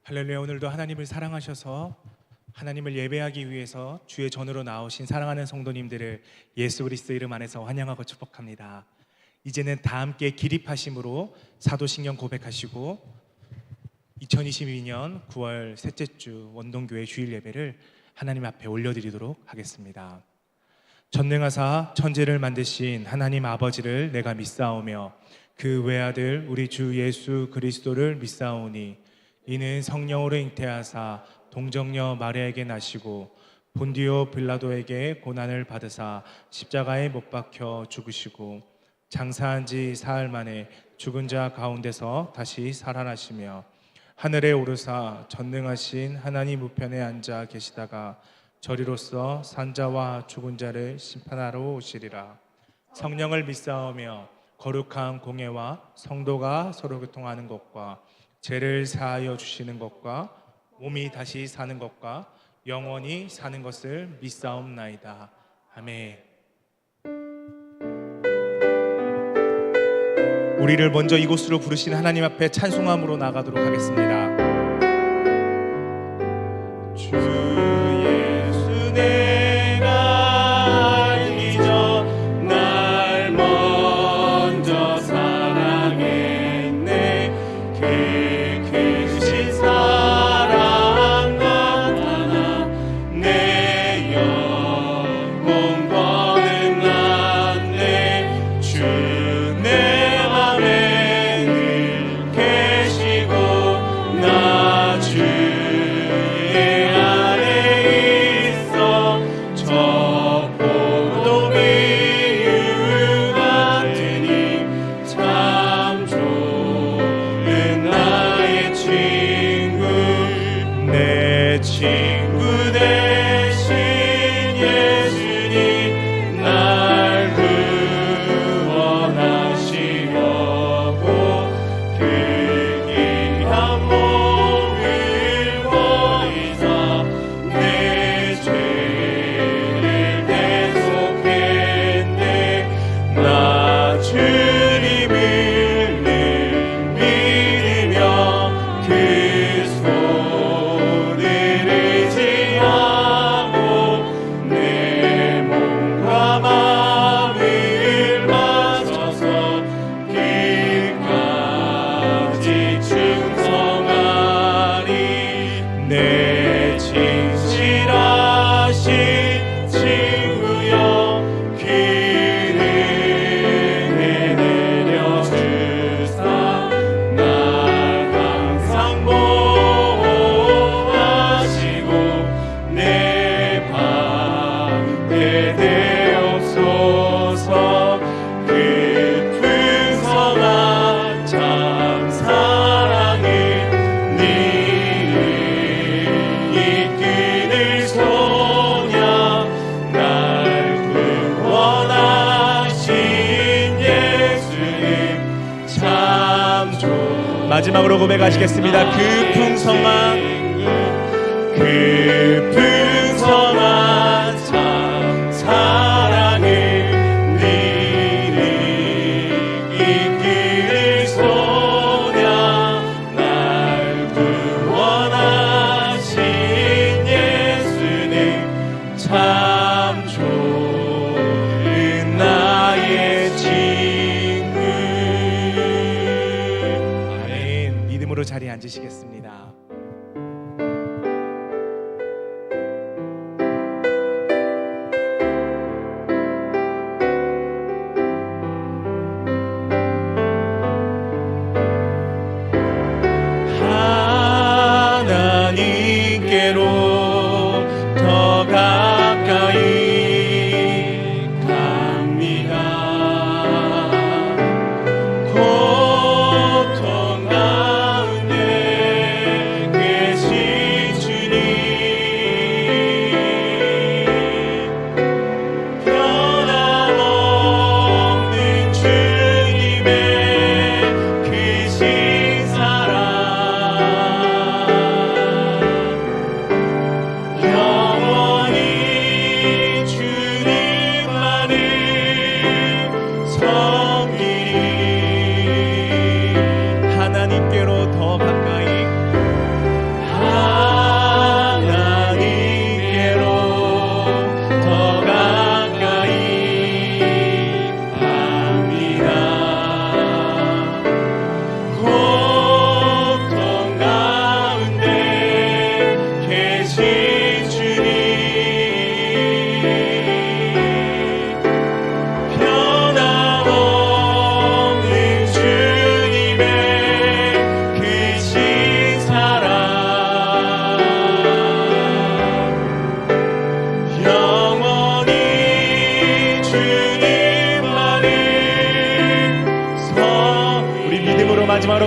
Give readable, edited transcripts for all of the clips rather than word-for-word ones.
할렐루야. 오늘도 하나님을 사랑하셔서 하나님을 예배하기 위해서 주의 전으로 나오신 사랑하는 성도님들을 예수 그리스도 이름 안에서 환영하고 축복합니다. 이제는 다 함께 기립하심으로 사도신경 고백하시고 2022년 9월 셋째 주 원동교회 주일 예배를 하나님 앞에 올려드리도록 하겠습니다. 전능하사 천지를 만드신 하나님 아버지를 내가 믿사오며 그 외아들 우리 주 예수 그리스도를 믿사오니 이는 성령으로 잉태하사 동정녀 마리아에게 나시고 본디오 빌라도에게 고난을 받으사 십자가에 못 박혀 죽으시고 장사한 지 사흘 만에 죽은 자 가운데서 다시 살아나시며 하늘에 오르사 전능하신 하나님 우편에 앉아 계시다가 저리로서 산자와 죽은 자를 심판하러 오시리라. 성령을 믿사오며 거룩한 공예와 성도가 서로 교통하는 것과 죄를 사하여 주시는 것과 몸이 다시 사는 것과 영원히 사는 것을 믿사옵나이다. 아멘. 우리를 먼저 이곳으로 부르신 하나님 앞에 찬송함으로 나가도록 하겠습니다. 주 예수 내가 알기 전 날 먼저 사랑했네. 크신 사랑 나타나 내 영혼 거듭났네. 주 내 맘에 늘 계시고 나 주의 안에 있어. 저 포도비유 같으니 참 좋은 나의 친구. 내 친구 대신 예수님 날 구원하시려고 그 귀한 몸을 버리사 내 죄를 대속했네. 나 주님을 늘 믿으며 그 손을 의지하고 내 몸과 마음을 맞춰서 끝까지 충성하리. 내 진실하신 친구여 그를 내려주사 날 항상 보호하시고 내 방패 되옵소서. 깊은 성한 참 사랑을 네 이끌을 소냐. 날 구원하신 예수님 참 좋은. 마지막으로 고백하시겠습니다. 그 풍성한 참 사랑을 니를 이끌 소냐. 날 구원하신 예수님 참 좋은 나의 친구. 아멘. 믿음으로 자리에 앉으시겠습니다. 하나님께로 더 가까이 갑니다. 고통 가운데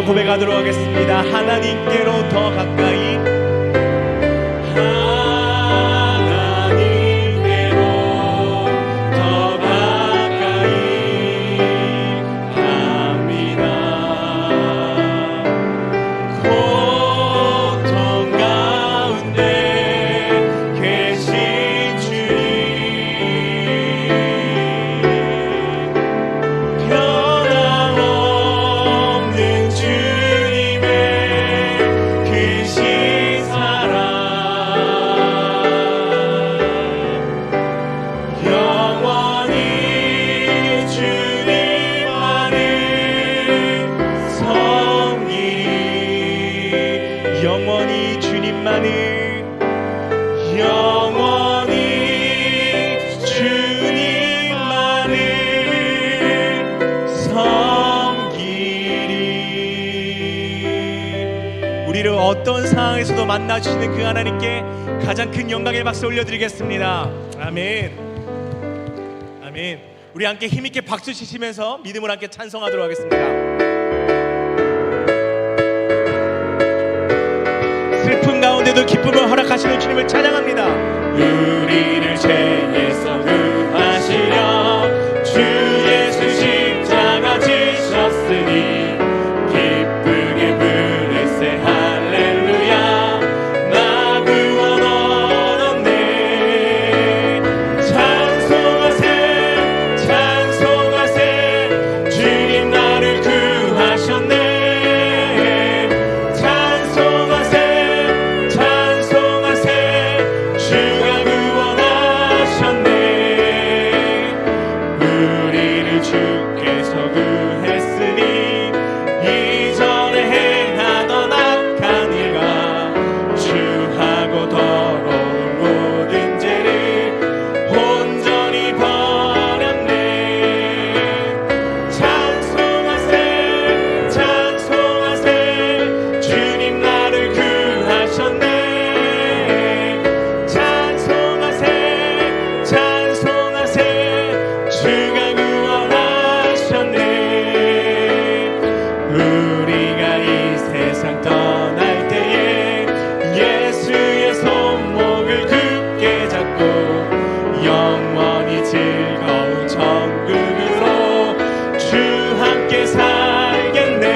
한번 고백하도록 하겠습니다. 하나님께로 더 가까이, 하나님께로 더 가까이 합니다. 고통 가운데 계신 주님, 변함없는 주님의 크신 사랑, 영원히 주님만을 섬기리, 영원히 주님만을, 영원히 주님만을 섬기리. 우리를 어떤 상황에서도 만나주시는 그 하나님께 가장 큰 영광의 박수 올려드리겠습니다. 아멘. 아멘. 우리 함께 힘있게 박수 치시면서 믿음을 함께 찬송하도록 하겠습니다. 슬픔 가운데도 기쁨을 허락하시는 주님을 찬양합니다. 우리를 죄에서 구하시려 주 예수 십자가 지셨으니 기쁘게 부르세 할렐루야, 나 구원 얻었네. 찬송하세 찬송하세, 주님 나를 구하셨네. 찬송하세 찬송하세, 주가 구원하셨네. 우리를 주께서 구했으니 이전에 행하던 악한 일과 주하고 더러운 모든 죄를 온전히 버렸네. 찬송하세 찬송하세, 주님 나를 구하셨네. 찬송하세 찬송하세, 주가 구원하셨네. 우리가 이 세상 떠날 때에 예수의 손목을 굳게 잡고 영원히 즐거운 천국으로 주 함께 살겠네.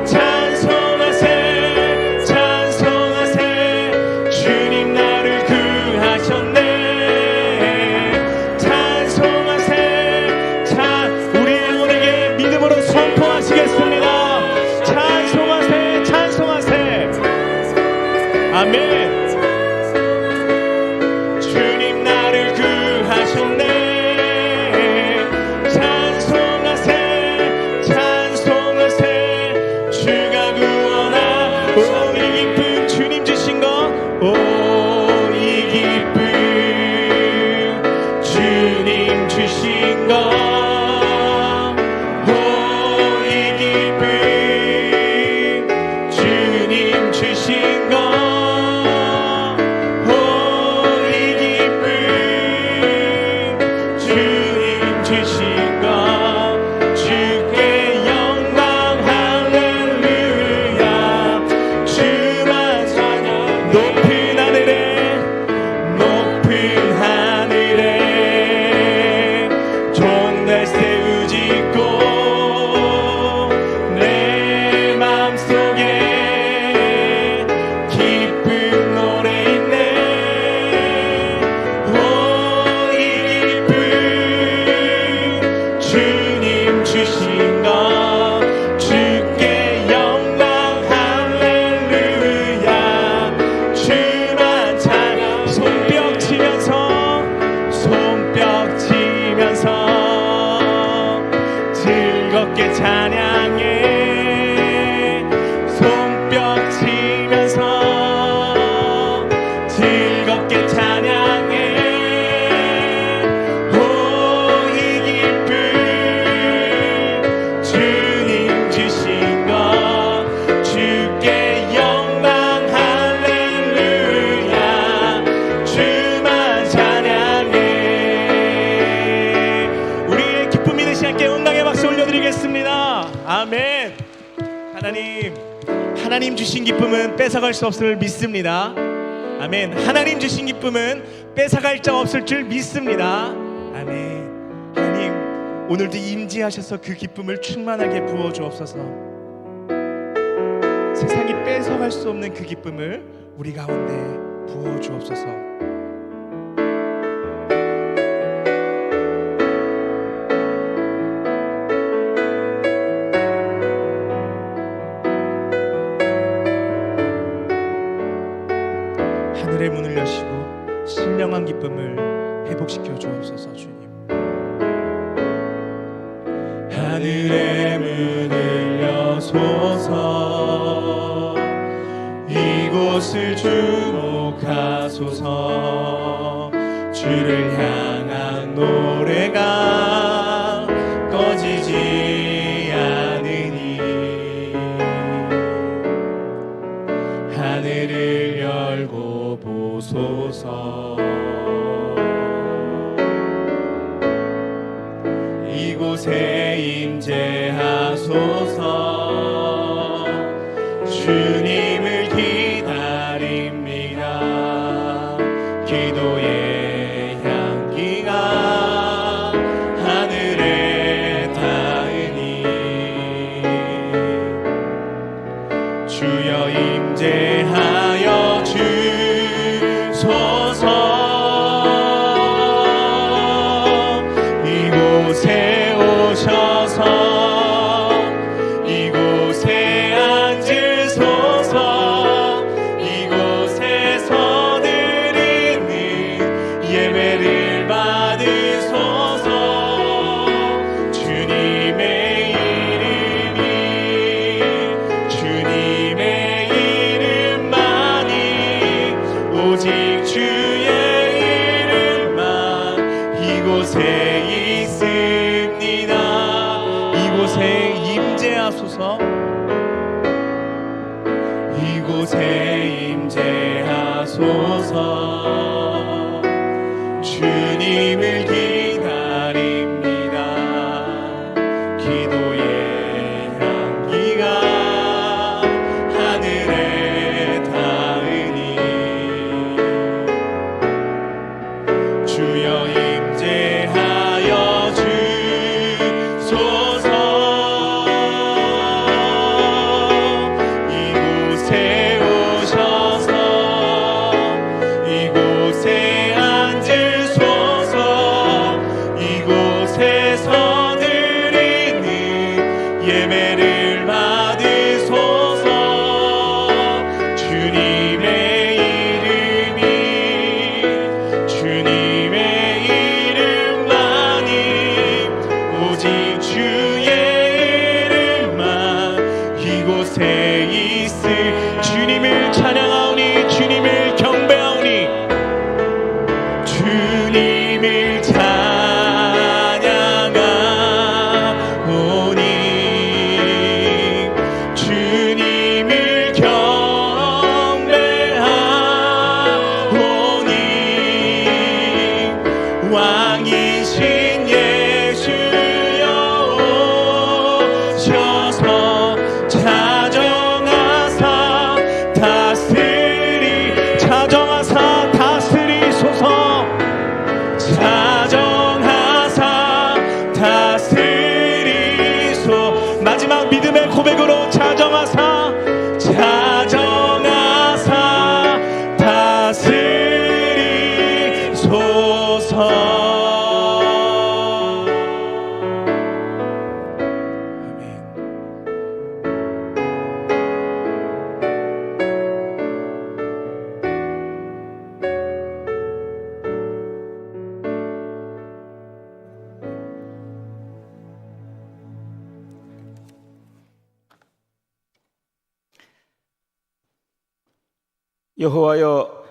찬송하세 찬송하세, 주님 나를 구하셨네. 찬송하세 우리 영혼에게 믿음으로 선포하시겠습니다. 찬송하세 찬송하세. 아멘. 주님 나를 구하셨네. 찬송하세 찬송하세, 주가 구원하. 오, 이 기쁨 주님 주신 거, 오, 이 기쁨 주님 주신 거, 오, 이 기쁨 주님 주신 거. 하나님 주신 기쁨은 뺏어갈 수 없음을 믿습니다. 아멘. 하나님 주신 기쁨은 뺏어갈 자 없을 줄 믿습니다. 아멘. 하나님, 오늘도 임재하셔서 그 기쁨을 충만하게 부어 주옵소서. 세상이 뺏어갈 수 없는 그 기쁨을 우리 가운데 부어 주옵소서. 하늘의 문을 여시고 신령한 기쁨을 회복시켜 주옵소서. 주님, 하늘의 문을 여소서. 이곳을 주목하소서. 주를 향한 노래가 꺼지지 않으니 하늘을 열고 보소서. 이곳에 임재하소서. 주님을 기다립니다. 기도의 향기가 하늘에 닿으니 주여 임재하여 주소서. 이곳에 오셔서 이곳에 앉으소서. 이곳에서 드리는 예배를 받으소서. 주님의 이름만이 오직 주의 이름만 이곳에 있습니다. 이곳에 임재하소서. 이곳에 임재하소서. 주님을 기다립니다. 기도의 향기가 하늘에 닿으니 주여 임재하여 주소서. 이곳에 오셔서 이곳에 앉으소서. 이곳에서 드리는 예배를 받으소서. 주님의 이름만이 오직 주의 이름만 이곳에 있을. 주님을 찬양하오니 주님을 경배하오니 주님을 찬양하오니 주님을 경배하오니 왕이신 예수여 오셔서 자정하사 다스리소서. 자정하사 다스리소. 마지막 믿음의 고백으로 자정하사 다스리소서. 여호와여,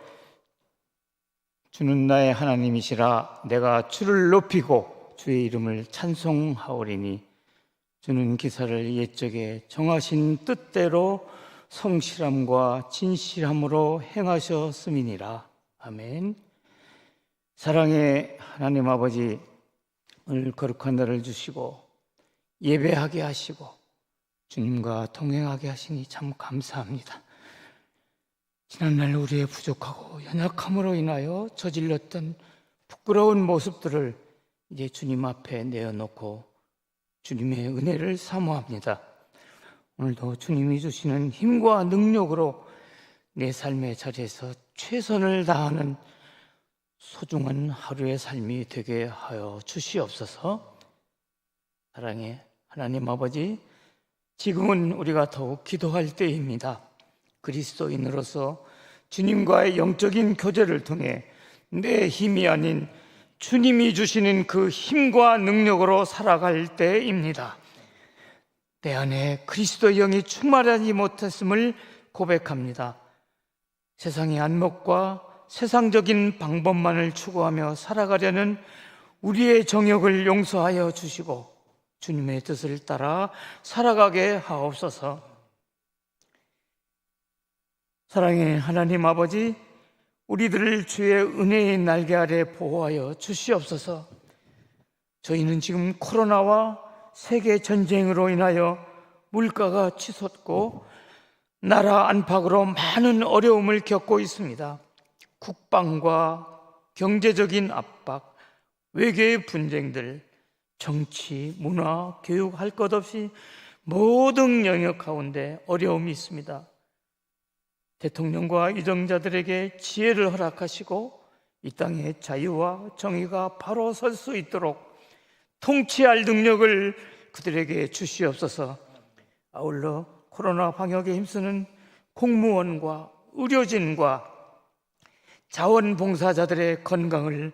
주는 나의 하나님이시라. 내가 주를 높이고 주의 이름을 찬송하오리니 주는 기사를 옛적에 정하신 뜻대로 성실함과 진실함으로 행하셨음이니라. 아멘. 사랑의 하나님 아버지, 오늘 거룩한 날을 주시고 예배하게 하시고 주님과 동행하게 하시니 참 감사합니다. 지난날 우리의 부족하고 연약함으로 인하여 저질렀던 부끄러운 모습들을 이제 주님 앞에 내어놓고 주님의 은혜를 사모합니다. 오늘도 주님이 주시는 힘과 능력으로 내 삶의 자리에서 최선을 다하는 소중한 하루의 삶이 되게 하여 주시옵소서. 사랑의 하나님 아버지, 지금은 우리가 더욱 기도할 때입니다. 그리스도인으로서 주님과의 영적인 교제를 통해 내 힘이 아닌 주님이 주시는 그 힘과 능력으로 살아갈 때입니다. 내 안에 그리스도의 영이 충만하지 못했음을 고백합니다. 세상의 안목과 세상적인 방법만을 추구하며 살아가려는 우리의 정욕을 용서하여 주시고 주님의 뜻을 따라 살아가게 하옵소서. 사랑의 하나님 아버지, 우리들을 주의 은혜의 날개 아래 보호하여 주시옵소서. 저희는 지금 코로나와 세계 전쟁으로 인하여 물가가 치솟고 나라 안팎으로 많은 어려움을 겪고 있습니다. 국방과 경제적인 압박, 외교의 분쟁들, 정치, 문화, 교육 할 것 없이 모든 영역 가운데 어려움이 있습니다. 대통령과 이정자들에게 지혜를 허락하시고 이 땅의 자유와 정의가 바로 설 수 있도록 통치할 능력을 그들에게 주시옵소서. 아울러 코로나 방역에 힘쓰는 공무원과 의료진과 자원봉사자들의 건강을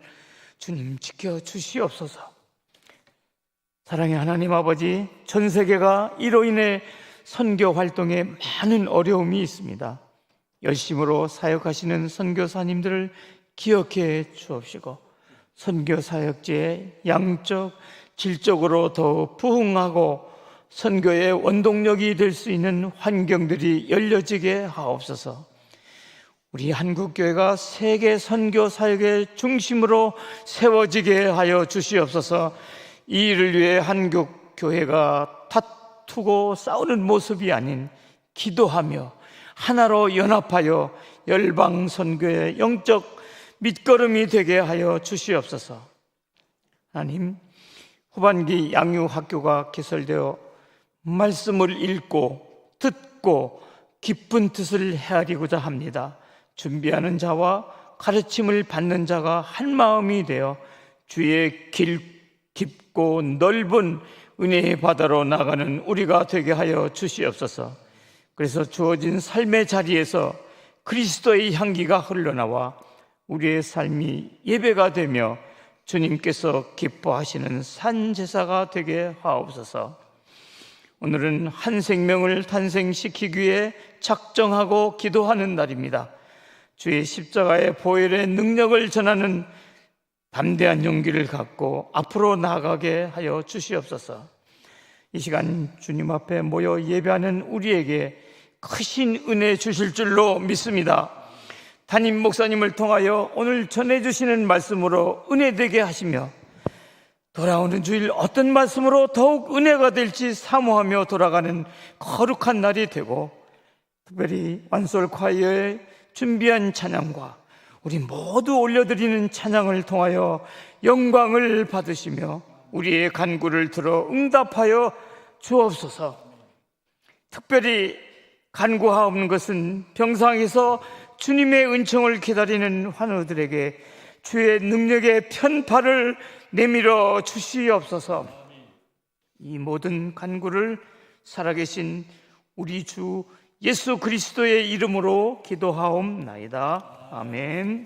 주님 지켜 주시옵소서. 사랑의 하나님 아버지, 전 세계가 이로 인해 선교 활동에 많은 어려움이 있습니다. 열심으로 사역하시는 선교사님들을 기억해 주옵시고 선교 사역지에 양적, 질적으로 더 부흥하고 선교의 원동력이 될 수 있는 환경들이 열려지게 하옵소서. 우리 한국교회가 세계 선교 사역의 중심으로 세워지게 하여 주시옵소서. 이 일을 위해 한국교회가 다투고 싸우는 모습이 아닌 기도하며 하나로 연합하여 열방 선교의 영적 밑거름이 되게 하여 주시옵소서. 하나님, 후반기 양육학교가 개설되어 말씀을 읽고 듣고 깊은 뜻을 헤아리고자 합니다. 준비하는 자와 가르침을 받는 자가 한 마음이 되어 주의 깊고 넓은 은혜의 바다로 나가는 우리가 되게 하여 주시옵소서. 그래서 주어진 삶의 자리에서 그리스도의 향기가 흘러나와 우리의 삶이 예배가 되며 주님께서 기뻐하시는 산제사가 되게 하옵소서. 오늘은 한 생명을 탄생시키기 위해 작정하고 기도하는 날입니다. 주의 십자가의 보혈의 능력을 전하는 담대한 용기를 갖고 앞으로 나아가게 하여 주시옵소서. 이 시간 주님 앞에 모여 예배하는 우리에게 크신 은혜 주실 줄로 믿습니다. 담임 목사님을 통하여 오늘 전해주시는 말씀으로 은혜되게 하시며 돌아오는 주일 어떤 말씀으로 더욱 은혜가 될지 사모하며 돌아가는 거룩한 날이 되고, 특별히 완솔 콰이어의 준비한 찬양과 우리 모두 올려드리는 찬양을 통하여 영광을 받으시며 우리의 간구를 들어 응답하여 주옵소서. 특별히 간구하옵는 것은 병상에서 주님의 은총을 기다리는 환우들에게 주의 능력의 편파를 내밀어 주시옵소서. 이 모든 간구를 살아계신 우리 주 예수 그리스도의 이름으로 기도하옵나이다. 아멘.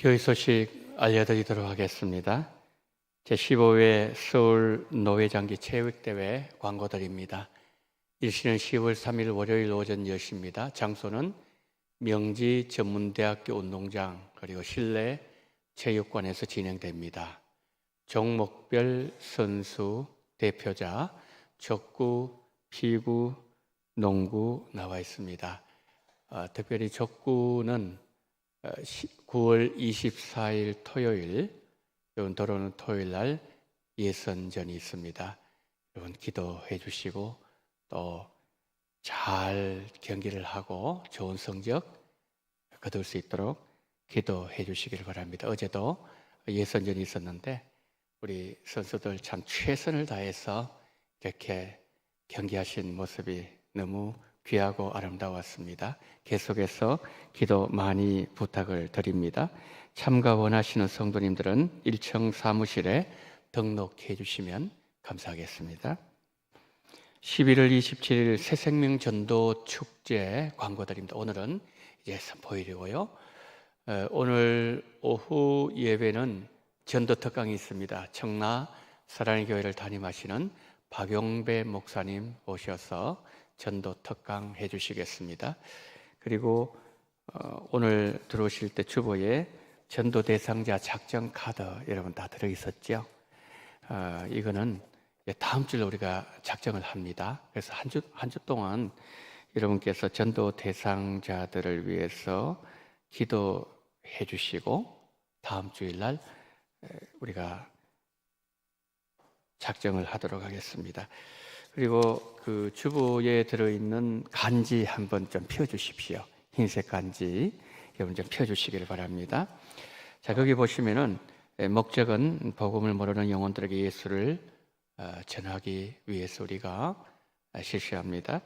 교회 소식 알려드리도록 하겠습니다. 제15회 서울 노회장기 체육대회 광고드립니다. 일시는 10월 3일 월요일 오전 10시입니다. 장소는 명지 전문대학교 운동장 그리고 실내 체육관에서 진행됩니다. 종목별 선수 대표자 족구, 피구, 농구 나와 있습니다. 특별히 족구는 9월 24일 토요일, 여러분 들어오는 토요일 날 예선전이 있습니다. 여러분 기도해 주시고 또 잘 경기를 하고 좋은 성적 거둘 수 있도록 기도해 주시길 바랍니다. 어제도 예선전이 있었는데 우리 선수들 참 최선을 다해서 이렇게 경기하신 모습이 너무 귀하고 아름다웠습니다. 계속해서 기도 많이 부탁을 드립니다. 참가 원하시는 성도님들은 1층 사무실에 등록해 주시면 감사하겠습니다. 11월 27일 새생명 전도 축제 광고 드립니다. 오늘은 이제 선포일이고요. 오늘 오후 예배는 전도 특강이 있습니다. 청라 사랑의 교회를 담임하시는 박용배 목사님 오셔서 전도 특강 해주시겠습니다. 그리고 오늘 들어오실 때 주보에 전도 대상자 작전 카드 여러분 다 들어있었죠? 이거는 다음 주에 우리가 작정을 합니다. 그래서 한 주 동안 여러분께서 전도 대상자들을 위해서 기도해 주시고 다음 주일 날 우리가 작정을 하도록 하겠습니다. 그리고 그 주보에 들어있는 간지 한번 좀 펴주십시오. 흰색 간지 여러분 좀 펴주시길 바랍니다. 자, 거기 보시면은 목적은 복음을 모르는 영혼들에게 예수를 전하기 위해서 우리가 실시합니다.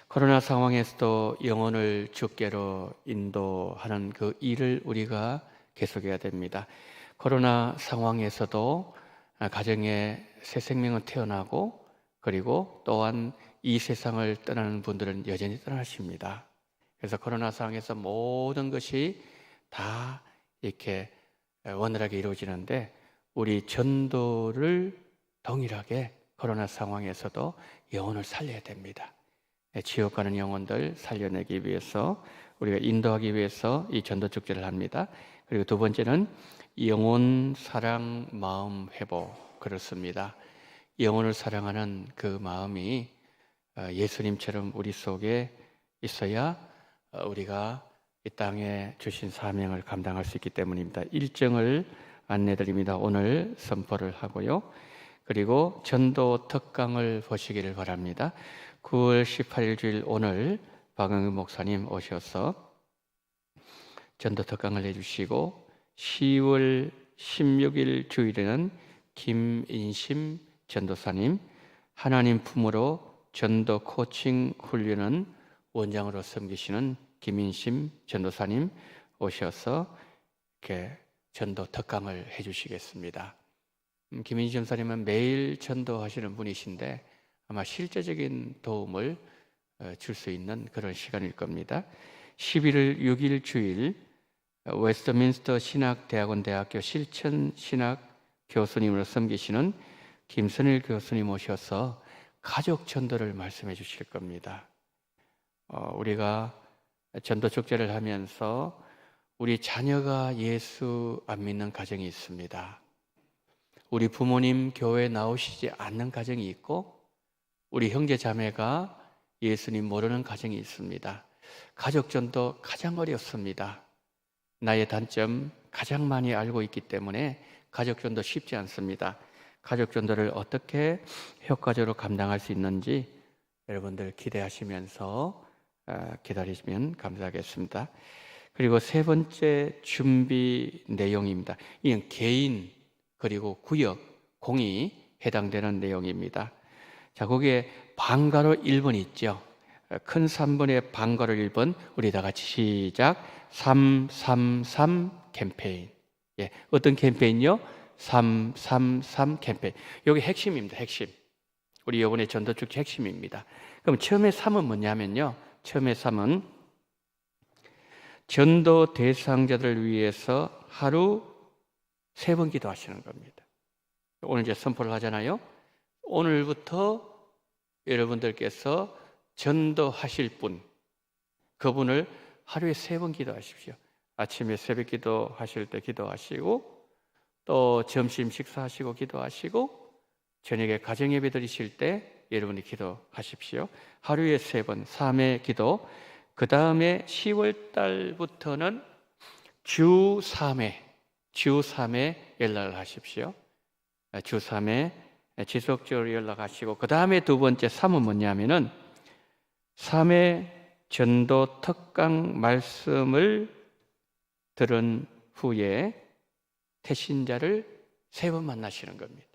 코로나 상황에서도 영혼을 주께로 인도하는 그 일을 우리가 계속해야 됩니다. 코로나 상황에서도 가정에 새 생명은 태어나고 그리고 또한 이 세상을 떠나는 분들은 여전히 떠나십니다. 그래서 코로나 상황에서 모든 것이 다 이렇게 원활하게 이루어지는데 우리 전도를 동일하게 코로나 상황에서도 영혼을 살려야 됩니다. 지옥 가는 영혼들 살려내기 위해서 우리가 인도하기 위해서 이 전도 축제를 합니다. 그리고 두 번째는 영혼 사랑 마음 회복 그렇습니다. 영혼을 사랑하는 그 마음이 예수님처럼 우리 속에 있어야 우리가 이 땅에 주신 사명을 감당할 수 있기 때문입니다. 일정을 안내드립니다. 오늘 선포를 하고요. 그리고 전도 특강을 보시기를 바랍니다. 9월 18일 주일 오늘 박영규 목사님 오셔서 전도 특강을 해주시고 10월 16일 주일에는 김인심 전도사님 하나님 품으로 전도 코칭 훈련은 원장으로 섬기시는 김인심 전도사님 오셔서 이렇게 전도 특강을 해주시겠습니다. 김인심 전도사님은 매일 전도하시는 분이신데 아마 실제적인 도움을 줄 수 있는 그런 시간일 겁니다. 11월 6일 주일 웨스트민스터 신학대학원 대학교 실천신학 교수님으로 섬기시는 김선일 교수님 오셔서 가족 전도를 말씀해 주실 겁니다. 우리가 전도 축제를 하면서 우리 자녀가 예수 안 믿는 가정이 있습니다. 우리 부모님 교회 나오시지 않는 가정이 있고 우리 형제 자매가 예수님 모르는 가정이 있습니다. 가족 전도 가장 어렵습니다. 나의 단점 가장 많이 알고 있기 때문에 가족 전도 쉽지 않습니다. 가족 전도를 어떻게 효과적으로 감당할 수 있는지 여러분들 기대하시면서 기다리시면 감사하겠습니다. 그리고 세 번째 준비 내용입니다. 이건 개인 그리고 구역, 공이 해당되는 내용입니다. 자, 거기에 방가로 1번 있죠. 큰 3번에 방가로 1번 우리 다 같이 시작. 333 캠페인. 예, 어떤 캠페인요? 333 캠페인. 여기 핵심입니다. 핵심. 우리 이번에 전도축제 핵심입니다. 그럼 처음에 3은 뭐냐면요. 처음에 3은 전도 대상자들을 위해서 하루 3번 기도하시는 겁니다. 오늘 이제 선포를 하잖아요. 오늘부터 여러분들께서 전도하실 분, 그분을 하루에 3번 기도하십시오. 아침에 새벽 기도하실 때 기도하시고, 또 점심 식사하시고 기도하시고, 저녁에 가정예배 드리실 때 여러분이 기도하십시오. 하루에 3번 3회 기도. 그 다음에 10월 달부터는 주 3회 연락을 하십시오. 주 3회 지속적으로 연락하시고, 그 다음에 두 번째 3은 뭐냐면은 3회 전도 특강 말씀을 들은 후에 태신자를 3번 만나시는 겁니다.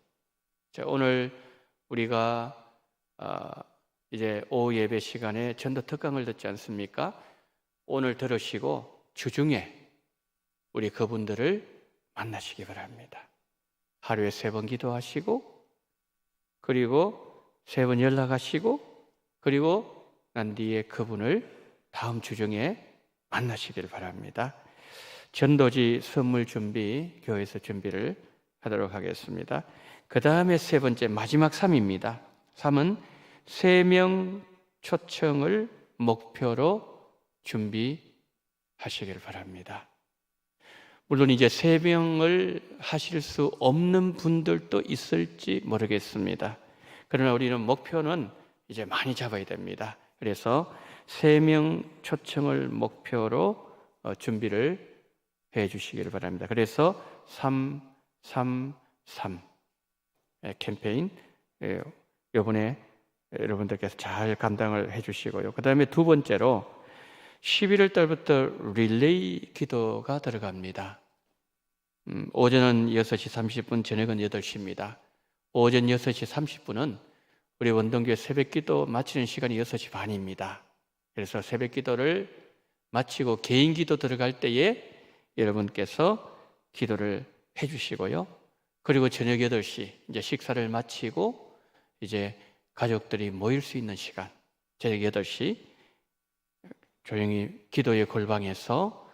자, 오늘 우리가 이제 오후 예배 시간에 전도 특강을 듣지 않습니까? 오늘 들으시고 주중에 우리 그분들을 만나시기 바랍니다. 하루에 3번 기도하시고, 그리고 3번 연락하시고, 그리고 난 뒤에 그분을 다음 주중에 만나시길 바랍니다. 전도지 선물 준비, 교회에서 준비를 하도록 하겠습니다. 그 다음에 3번째, 마지막 3입니다. 3은 3명 초청을 목표로 준비하시길 바랍니다. 물론 이제 3명을 하실 수 없는 분들도 있을지 모르겠습니다. 그러나 우리는 목표는 이제 많이 잡아야 됩니다. 그래서 3명 초청을 목표로 준비를 해 주시기를 바랍니다. 그래서 333 캠페인 이번에 여러분들께서 잘 감당을 해 주시고요. 그 다음에 두 번째로 11월 달부터 릴레이 기도가 들어갑니다. 오전은 6시 30분, 저녁은 8시입니다. 오전 6시 30분은 우리 원동교회 새벽 기도 마치는 시간이 6시 반입니다. 그래서 새벽 기도를 마치고 개인 기도 들어갈 때에 여러분께서 기도를 해 주시고요. 그리고 저녁 8시 이제 식사를 마치고 이제 가족들이 모일 수 있는 시간, 저녁 8시 조용히 기도의 골방에서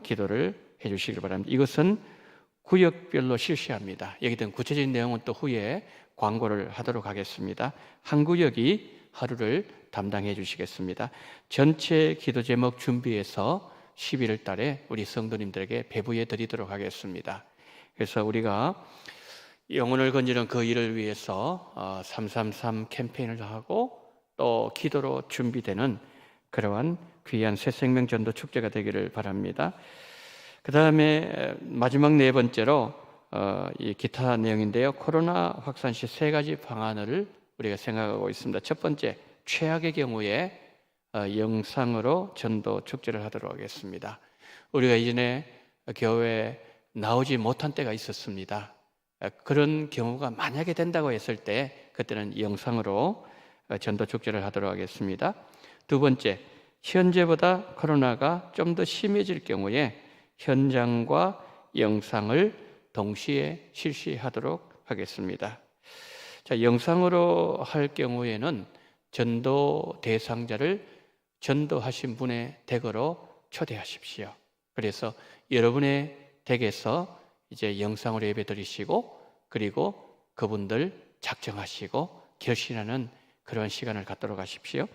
기도를 해 주시길 바랍니다. 이것은 구역별로 실시합니다. 여기 등 구체적인 내용은 또 후에 광고를 하도록 하겠습니다. 한 구역이 하루를 담당해 주시겠습니다. 전체 기도 제목 준비해서 11월 달에 우리 성도님들에게 배부해 드리도록 하겠습니다. 그래서 우리가 영혼을 건지는 그 일을 위해서 333 캠페인을 하고 또 기도로 준비되는 그러한 귀한 새생명 전도 축제가 되기를 바랍니다. 그 다음에 마지막 네 번째로 이 기타 내용인데요. 코로나 확산 시 3가지 방안을 우리가 생각하고 있습니다. 첫 번째, 최악의 경우에 영상으로 전도 축제를 하도록 하겠습니다. 우리가 이전에 교회에 나오지 못한 때가 있었습니다. 그런 경우가 만약에 된다고 했을 때 그때는 영상으로 전도 축제를 하도록 하겠습니다. 두 번째, 현재보다 코로나가 좀 더 심해질 경우에 현장과 영상을 동시에 실시하도록 하겠습니다. 자, 영상으로 할 경우에는 전도 대상자를 전도하신 분의 댁으로 초대하십시오. 그래서 여러분의 댁에서 이제 영상으로 예배 드리시고, 그리고 그분들 작정하시고 결신하는 그런 시간을 갖도록 하십시오.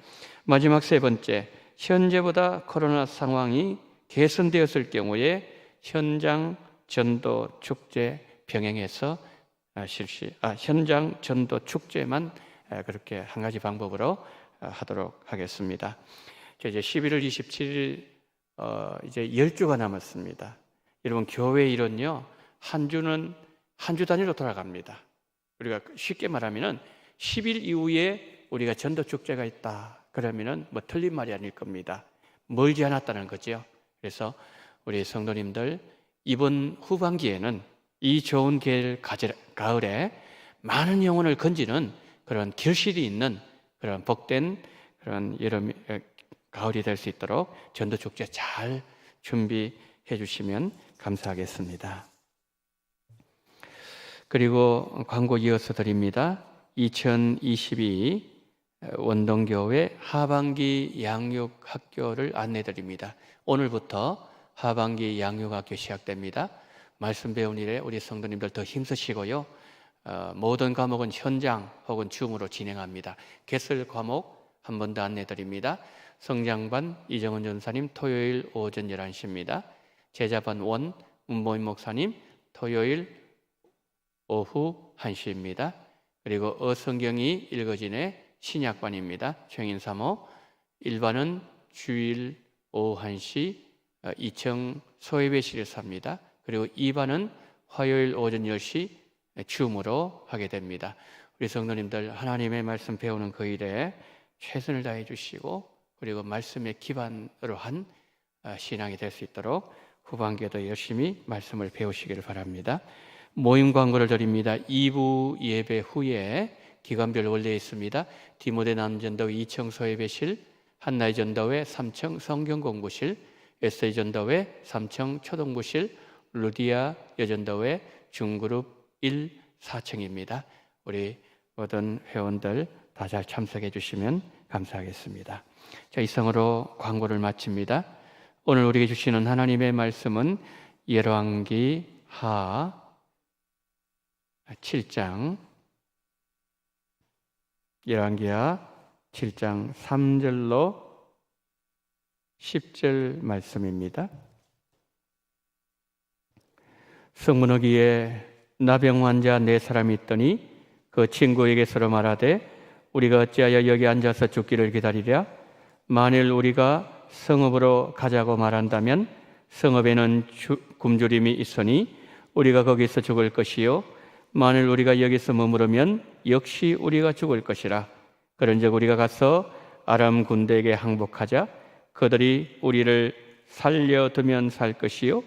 마지막 세 번째, 현재보다 코로나 상황이 개선되었을 경우에 현장 전도 축제 병행해서 현장 전도 축제만 그렇게 한 가지 방법으로 하도록 하겠습니다. 이제 11월 27일 이제 10주가 남았습니다. 여러분, 교회 일은요, 한 주는 한 주 단위로 돌아갑니다. 우리가 쉽게 말하면은 10일 이후에 우리가 전도 축제가 있다 그러면은 뭐 틀린 말이 아닐 겁니다. 멀지 않았다는 거죠. 그래서 우리 성도님들, 이번 후반기에는 이 좋은 가을에 많은 영혼을 건지는 그런 결실이 있는 그런 복된 그런 여름 가을이 될 수 있도록 전도 축제 잘 준비해 주시면 감사하겠습니다. 그리고 광고 이어서 드립니다. 2022 원동교회 하반기 양육학교를 안내드립니다. 오늘부터 하반기 양육학교 시작됩니다. 말씀 배운 일에 우리 성도님들 더 힘쓰시고요. 모든 과목은 현장 혹은 줌으로 진행합니다. 개설 과목 한 번 더 안내드립니다. 성장반 이정은 전사님 토요일 오전 11시입니다. 제자반 원 문모임 목사님 토요일 오후 1시입니다. 그리고 어성경이 읽어지네 신약반입니다. 최인 3호 1반은 주일 오후 1시 2층 소예배실에서 합니다. 그리고 2반은 화요일 오전 10시 줌으로 하게 됩니다. 우리 성도님들 하나님의 말씀 배우는 그 일에 최선을 다해 주시고 그리고 말씀의 기반으로 한 신앙이 될 수 있도록 후반기에도 열심히 말씀을 배우시기를 바랍니다. 모임 광고를 드립니다. 2부 예배 후에 기간별 원래 있습니다. 디모데 남전도회 2층 소예배실, 한나의 전도회 3층 성경공부실, 에세이 전도회 3층 초등부실, 루디아 여전도회 중그룹 1, 4층입니다. 우리 모든 회원들 다 잘 참석해 주시면 감사하겠습니다. 자, 이상으로 광고를 마칩니다. 오늘 우리에게 주시는 하나님의 말씀은 열왕기 하 7장 열왕기하 7장 3절로 10절 말씀입니다. 성문허기에 나병 환자 4사람이 있더니 그 친구에게 서로 말하되 우리가 어찌하여 여기 앉아서 죽기를 기다리랴? 만일 우리가 성읍으로 가자고 말한다면 성읍에는 굶주림이 있으니 우리가 거기서 죽을 것이요 만일 우리가 여기서 머무르면 역시 우리가 죽을 것이라. 그런즉 우리가 가서 아람 군대에게 항복하자. 그들이 우리를 살려두면 살 것이요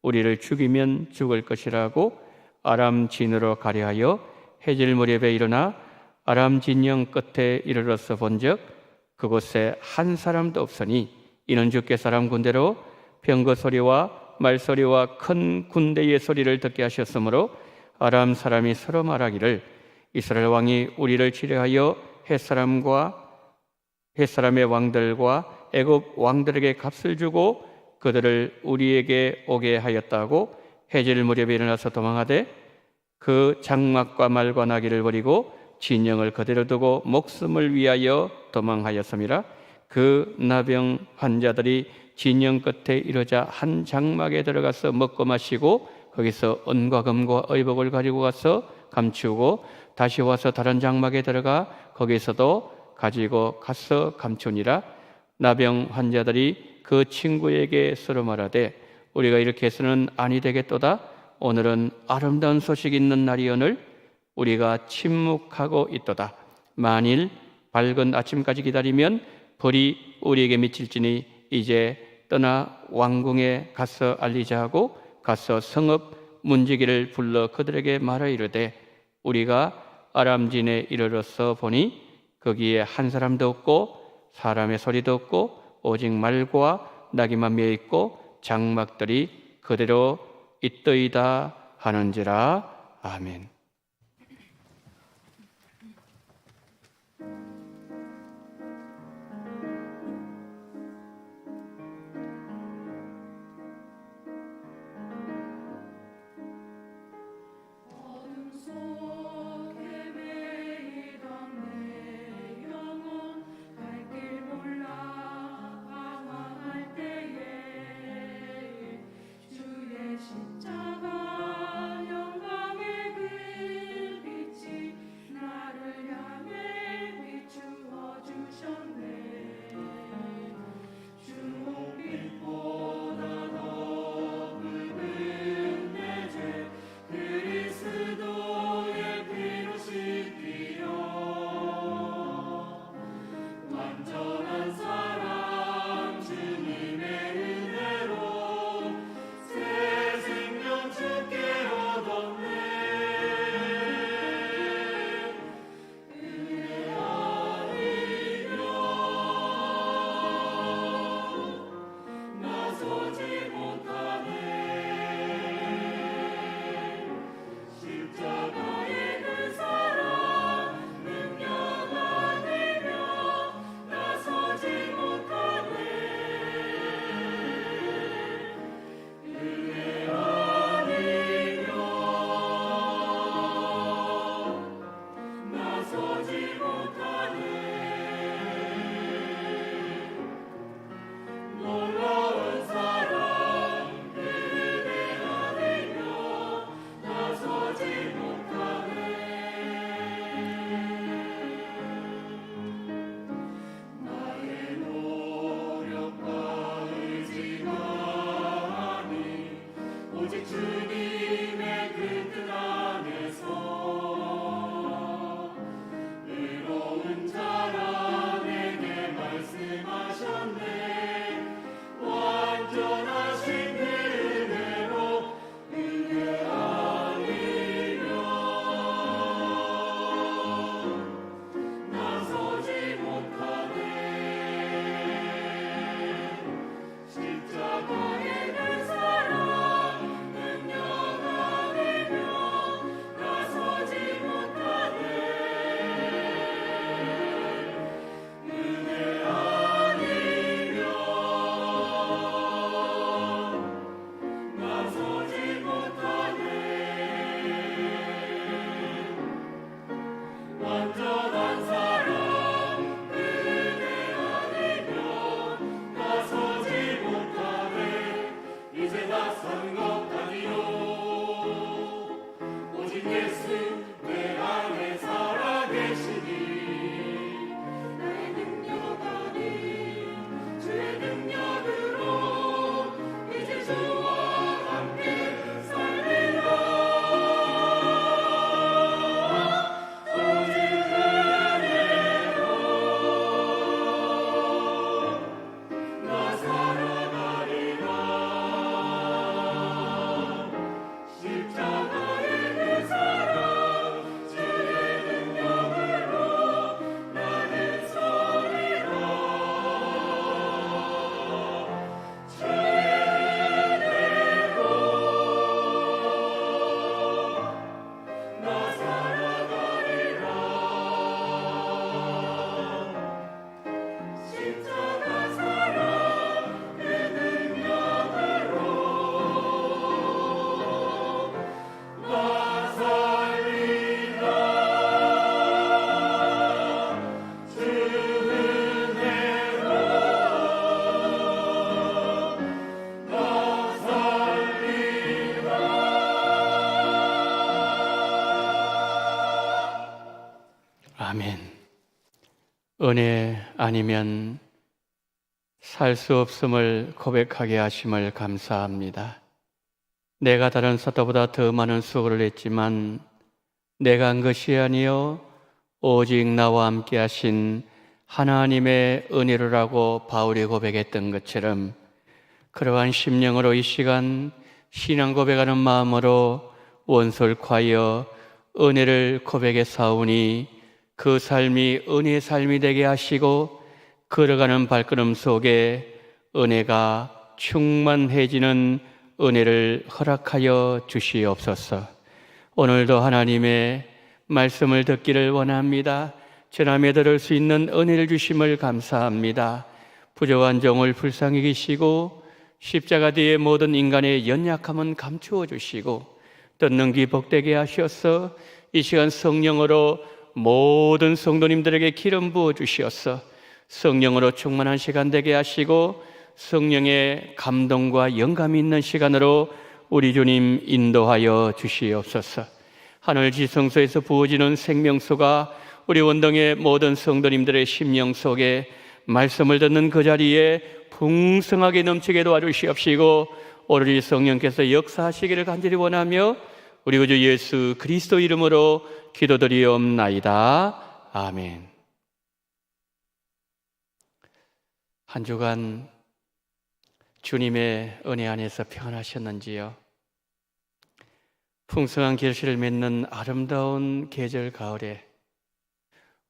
우리를 죽이면 죽을 것이라고 아람 진으로 가려하여 해질 무렵에 일어나 아람 진영 끝에 이르러서 본즉 그곳에 한 사람도 없으니 이는 주께서 아람 군대로 병거 소리와 말소리와 큰 군대의 소리를 듣게 하셨으므로 아람 사람이 서로 말하기를 이스라엘 왕이 우리를 치려하여 햇사람의 왕들과 애굽 왕들에게 값을 주고 그들을 우리에게 오게 하였다고 해질 무렵에 일어나서 도망하되 그 장막과 말과 나귀를 버리고 진영을 그대로 두고 목숨을 위하여 도망하였음이라. 그 나병 환자들이 진영 끝에 이르자 한 장막에 들어가서 먹고 마시고 거기서 은과 금과 의복을 가지고 가서 감추고 다시 와서 다른 장막에 들어가 거기서도 가지고 가서 감추니라. 나병 환자들이 그 친구에게 서로 말하되 우리가 이렇게 해서는 아니 되겠도다. 오늘은 아름다운 소식 있는 날이오늘 우리가 침묵하고 있도다. 만일 밝은 아침까지 기다리면 벌이 우리에게 미칠지니 이제 떠나 왕궁에 가서 알리자 하고 가서 성읍 문지기를 불러 그들에게 말하 이르되 우리가 아람진에 이르러서 보니 거기에 한 사람도 없고 사람의 소리도 없고 오직 말과 나귀만 메어 있고 장막들이 그대로 있더이다 하는지라. 아멘. 십자가 영광의 그 은혜 아니면 살 수 없음을 고백하게 하심을 감사합니다. 내가 다른 사도보다 더 많은 수고를 했지만 내가 한 것이 아니요 오직 나와 함께 하신 하나님의 은혜로라고 바울이 고백했던 것처럼 그러한 심령으로 이 시간 신앙 고백하는 마음으로 원솔과여 은혜를 고백해 사오니 그 삶이 은혜의 삶이 되게 하시고 걸어가는 발걸음 속에 은혜가 충만해지는 은혜를 허락하여 주시옵소서. 오늘도 하나님의 말씀을 듣기를 원합니다. 전함에 들을 수 있는 은혜를 주심을 감사합니다. 부족한 종을 불쌍히 계시고 십자가 뒤에 모든 인간의 연약함은 감추어 주시고 듣는 귀 복되게 하셔서 이 시간 성령으로 모든 성도님들에게 기름 부어 주시어서 성령으로 충만한 시간 되게 하시고 성령의 감동과 영감이 있는 시간으로 우리 주님 인도하여 주시옵소서. 하늘 지성소에서 부어지는 생명수가 우리 원동의 모든 성도님들의 심령 속에 말씀을 듣는 그 자리에 풍성하게 넘치게 도와주시옵시고 오로지 성령께서 역사하시기를 간절히 원하며 우리 구주 예수 그리스도 이름으로 기도드리옵나이다. 아멘. 한 주간 주님의 은혜 안에서 평안하셨는지요? 풍성한 결실을 맺는 아름다운 계절 가을에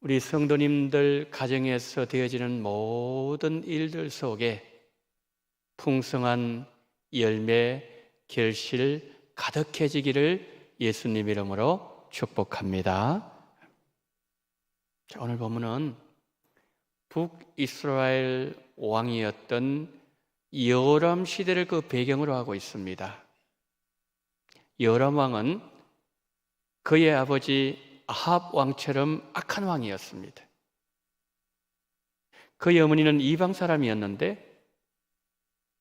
우리 성도님들 가정에서 되어지는 모든 일들 속에 풍성한 열매, 결실 가득해지기를 예수님 이름으로 축복합니다. 자, 오늘 본문은 북이스라엘 왕이었던 여호람 시대를 그 배경으로 하고 있습니다. 여호람 왕은 그의 아버지 아합 왕처럼 악한 왕이었습니다. 그의 어머니는 이방 사람이었는데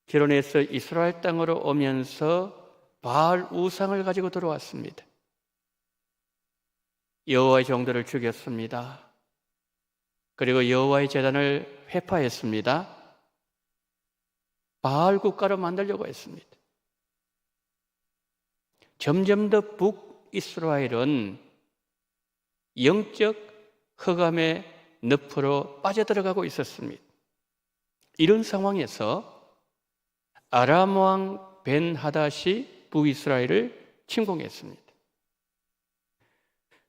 결혼해서 이스라엘 땅으로 오면서 바알 우상을 가지고 들어왔습니다. 여호와의 종들을 죽였습니다. 그리고 여호와의 제단을 회파했습니다. 바알 국가로 만들려고 했습니다. 점점 더 북이스라엘은 영적 흑암의 늪으로 빠져들어가고 있었습니다. 이런 상황에서 아람 왕 벤하닷이 북이스라엘을 침공했습니다.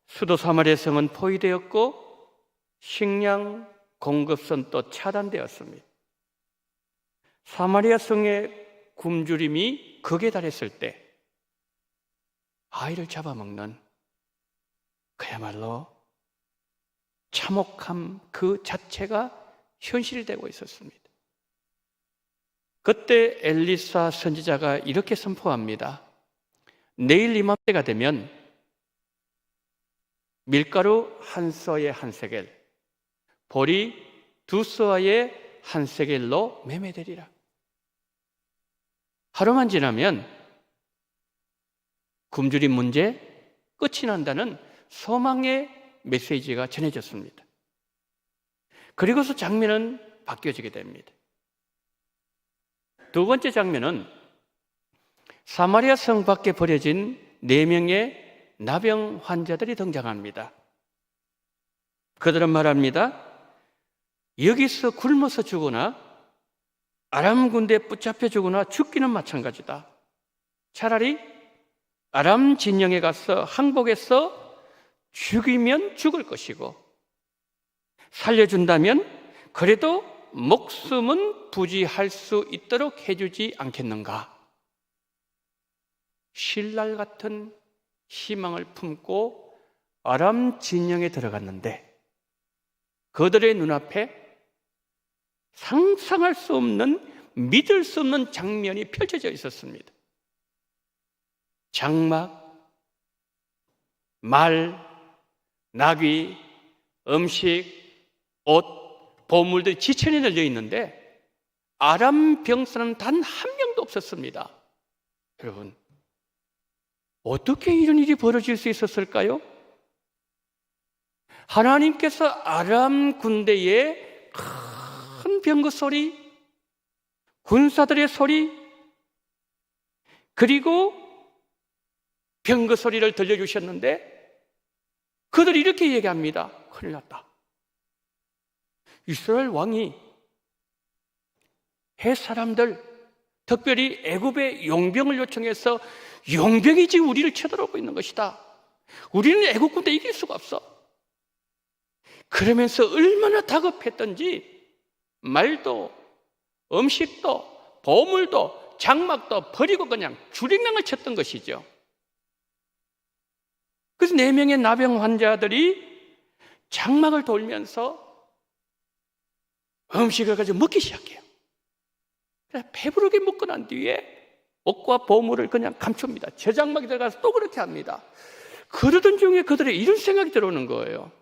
수도 사마리아 성은 포위되었고 식량 공급선도 차단되었습니다. 사마리아 성의 굶주림이 극에 달했을 때 아이를 잡아먹는 그야말로 참혹함 그 자체가 현실이 되고 있었습니다. 그때 엘리사 선지자가 이렇게 선포합니다. 내일 이맘때가 되면 밀가루 한 서에 한 세겔, 보리 두 서에 한 세겔로 매매되리라. 하루만 지나면 굶주림 문제 끝이 난다는 소망의 메시지가 전해졌습니다. 그리고서 장면은 바뀌어지게 됩니다. 두 번째 장면은 사마리아 성 밖에 버려진 4명의 나병 환자들이 등장합니다. 그들은 말합니다. 여기서 굶어서 죽거나 아람 군대에 붙잡혀 죽거나 죽기는 마찬가지다. 차라리 아람 진영에 가서 항복해서 죽이면 죽을 것이고 살려준다면 그래도 목숨은 부지할 수 있도록 해주지 않겠는가? 신랄 같은 희망을 품고 아람 진영에 들어갔는데 그들의 눈앞에 상상할 수 없는 믿을 수 없는 장면이 펼쳐져 있었습니다. 장막, 말, 나귀, 음식, 옷, 보물들이 지천에 널려 있는데 아람 병사는 단 한 명도 없었습니다. 여러분, 어떻게 이런 일이 벌어질 수 있었을까요? 하나님께서 아람 군대의 큰 병거 소리, 군사들의 소리, 그리고 병거 소리를 들려주셨는데 그들이 이렇게 얘기합니다. 큰일 났다. 이스라엘 왕이 헷 사람들, 특별히 애굽의 용병을 요청해서 용병이 지금 우리를 쳐들어오고 있는 것이다. 우리는 애굽 군대 이길 수가 없어. 그러면서 얼마나 다급했던지 말도, 음식도, 보물도, 장막도 버리고 그냥 주랭랑을 쳤던 것이죠. 그래서 4명의 나병 환자들이 장막을 돌면서 음식을 가지고 먹기 시작해요. 배부르게 먹고 난 뒤에 옷과 보물을 그냥 감춥니다. 저 장막에 들어가서 또 그렇게 합니다. 그러던 중에 그들의 이런 생각이 들어오는 거예요.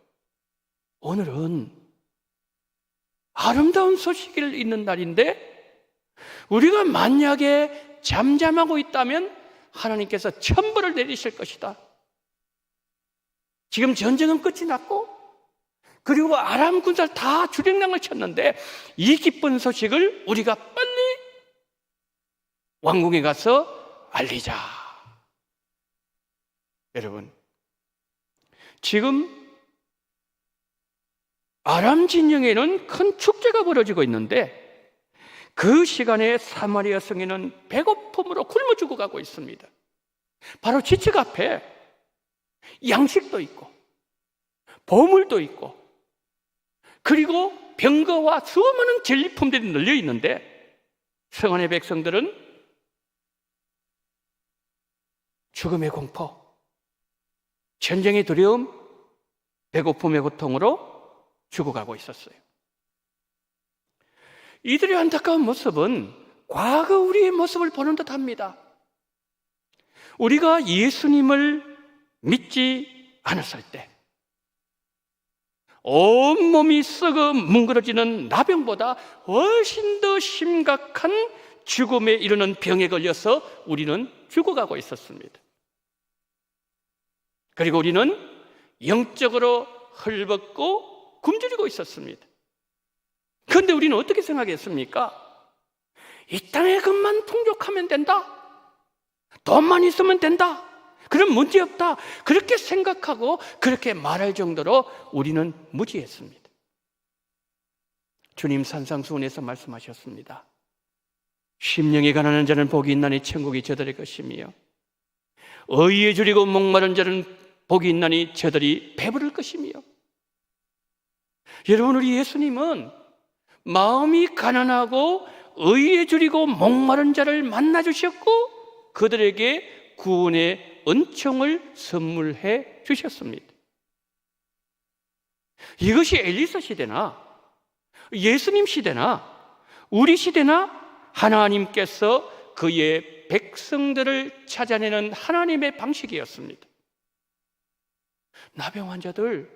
오늘은 아름다운 소식을 있는 날인데 우리가 만약에 잠잠하고 있다면 하나님께서 천벌을 내리실 것이다. 지금 전쟁은 끝이 났고 그리고 아람 군사를 다 주랭랑을 쳤는데 이 기쁜 소식을 우리가 빨리 왕궁에 가서 알리자. 여러분, 지금 아람 진영에는 큰 축제가 벌어지고 있는데 그 시간에 사마리아 성에는 배고픔으로 굶어 죽어가고 있습니다. 바로 지책 앞에 양식도 있고 보물도 있고 그리고 병거와 수많은 전리품들이 널려 있는데 성 안의 백성들은 죽음의 공포, 전쟁의 두려움, 배고픔의 고통으로 죽어가고 있었어요. 이들의 안타까운 모습은 과거 우리의 모습을 보는 듯합니다. 우리가 예수님을 믿지 않았을 때 온몸이 썩어 뭉그러지는 나병보다 훨씬 더 심각한 죽음에 이르는 병에 걸려서 우리는 죽어가고 있었습니다. 그리고 우리는 영적으로 헐벗고 굶주리고 있었습니다. 그런데 우리는 어떻게 생각했습니까? 이 땅의 것만 풍족하면 된다. 돈만 있으면 된다. 그럼 문제없다. 그렇게 생각하고 그렇게 말할 정도로 우리는 무지했습니다. 주님 산상수훈에서 말씀하셨습니다. 심령이 가난한 자는 복이 있나니 천국이 저들의 것이며 의에 줄이고 목마른 자는 복이 있나니 저들이 배부를 것이며. 여러분, 우리 예수님은 마음이 가난하고 의에 줄이고 목마른 자를 만나 주셨고 그들에게 구원의 은총을 선물해 주셨습니다. 이것이 엘리사 시대나 예수님 시대나 우리 시대나 하나님께서 그의 백성들을 찾아내는 하나님의 방식이었습니다. 나병 환자들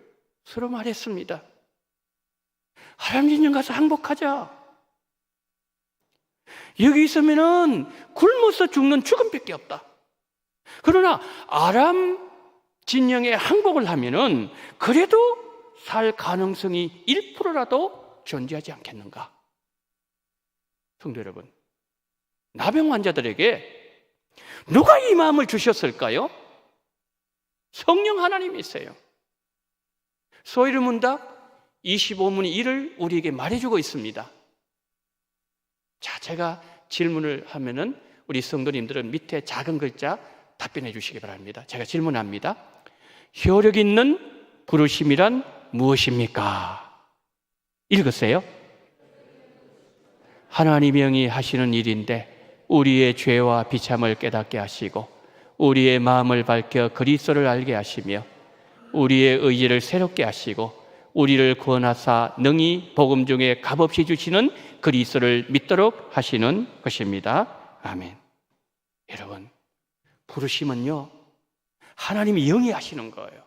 서로 말했습니다. 아람 진영 가서 항복하자. 여기 있으면은 굶어서 죽는 죽음밖에 없다. 그러나 아람 진영에 항복을 하면은 그래도 살 가능성이 1%라도 존재하지 않겠는가? 성도 여러분, 나병 환자들에게 누가 이 마음을 주셨을까요? 성령 하나님이세요. 소위를 문답 25문이 이를 우리에게 말해주고 있습니다. 자, 제가 질문을 하면은 우리 성도님들은 밑에 작은 글자 답변해 주시기 바랍니다. 제가 질문합니다. 효력 있는 부르심이란 무엇입니까? 읽으세요. 하나님이 영이 하시는 일인데 우리의 죄와 비참을 깨닫게 하시고 우리의 마음을 밝혀 그리스도를 알게 하시며 우리의 의지를 새롭게 하시고 우리를 구원하사 능히 복음 중에 값없이 주시는 그리스도를 믿도록 하시는 것입니다. 아멘. 여러분, 부르심은요, 하나님이 영이 하시는 거예요.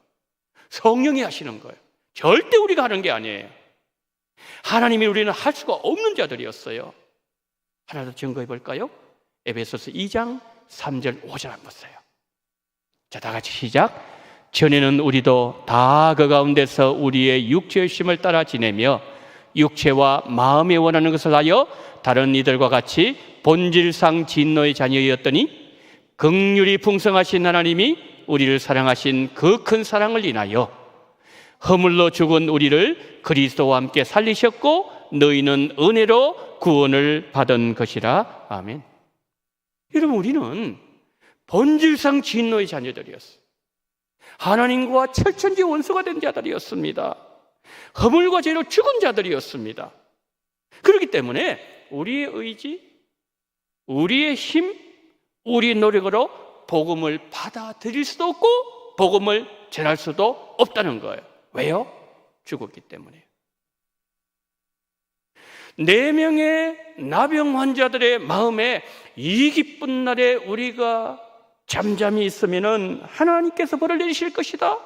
성령이 하시는 거예요. 절대 우리가 하는 게 아니에요. 하나님이 우리는 할 수가 없는 자들이었어요. 하나 더 증거해 볼까요? 에베소서 2장 3절 5절 한번 보세요. 자, 다 같이 시작. 전에는 우리도 다 그 가운데서 우리의 육체의 심을 따라 지내며 육체와 마음에 원하는 것을 하여 다른 이들과 같이 본질상 진노의 자녀였더니 긍휼이 풍성하신 하나님이 우리를 사랑하신 그 큰 사랑을 인하여 허물로 죽은 우리를 그리스도와 함께 살리셨고 너희는 은혜로 구원을 받은 것이라. 아멘. 여러분, 우리는 본질상 진노의 자녀들이었어요. 하나님과 철천지 원수가 된 자들이었습니다. 허물과 죄로 죽은 자들이었습니다. 그렇기 때문에 우리의 의지, 우리의 힘, 우리의 노력으로 복음을 받아들일 수도 없고 복음을 전할 수도 없다는 거예요. 왜요? 죽었기 때문에요. 4명의 나병 환자들의 마음에 이 기쁜 날에 우리가 잠잠히 있으면은 하나님께서 벌을 내리실 것이다.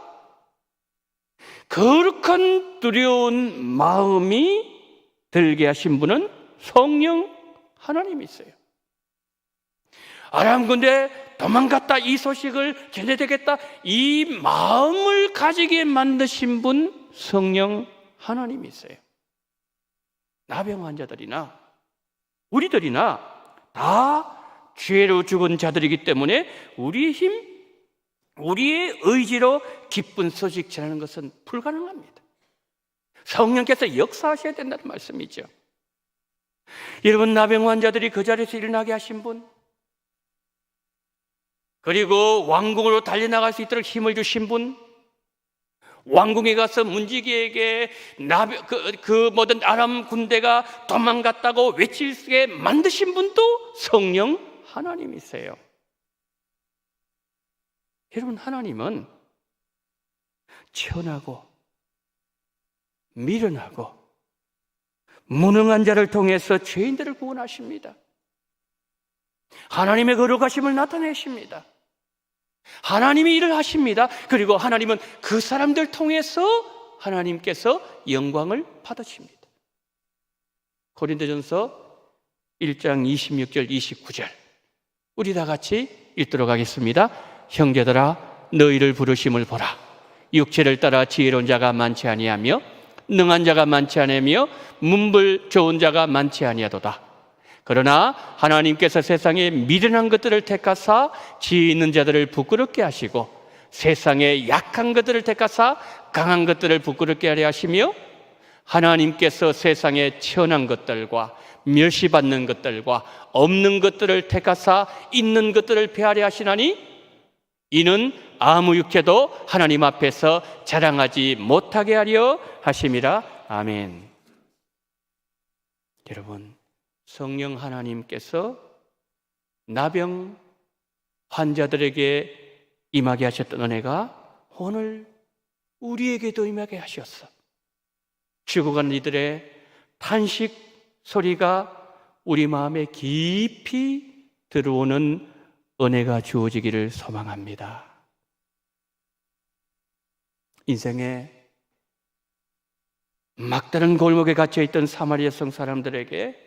거룩한 두려운 마음이 들게 하신 분은 성령 하나님이세요. 아람 군대 도망갔다 이 소식을 전해되겠다 이 마음을 가지게 만드신 분 성령 하나님이세요. 나병 환자들이나 우리들이나 다 죄로 죽은 자들이기 때문에 우리의 힘, 우리의 의지로 기쁜 소식 전하는 것은 불가능합니다. 성령께서 역사하셔야 된다는 말씀이죠. 여러분, 나병 환자들이 그 자리에서 일어나게 하신 분, 그리고 왕궁으로 달려나갈 수 있도록 힘을 주신 분, 왕궁에 가서 문지기에게 그 모든 아람 군대가 도망갔다고 외칠 수 있게 만드신 분도 성령 하나님이세요. 여러분, 하나님은 천하고 미련하고 무능한 자를 통해서 죄인들을 구원하십니다. 하나님의 거룩하심을 나타내십니다. 하나님이 일을 하십니다. 그리고 하나님은 그 사람들 통해서 하나님께서 영광을 받으십니다. 고린도전서 1장 26절 29절 우리 다 같이 읽도록 하겠습니다. 형제들아, 너희를 부르심을 보라. 육체를 따라 지혜로운 자가 많지 아니하며 능한 자가 많지 아니하며 문불 좋은 자가 많지 아니하도다. 그러나 하나님께서 세상에 미련한 것들을 택하사 지혜 있는 자들을 부끄럽게 하시고 세상에 약한 것들을 택하사 강한 것들을 부끄럽게 하려 하시며 하나님께서 세상에 천한 것들과 멸시받는 것들과 없는 것들을 택하사 있는 것들을 폐하려 하시나니 이는 아무 육체도 하나님 앞에서 자랑하지 못하게 하려 하심이라. 아멘. 여러분, 성령 하나님께서 나병 환자들에게 임하게 하셨던 은혜가 오늘 우리에게도 임하게 하셨어. 죽어간 이들의 탄식 소리가 우리 마음에 깊이 들어오는 은혜가 주어지기를 소망합니다. 인생에 막다른 골목에 갇혀있던 사마리아 성 사람들에게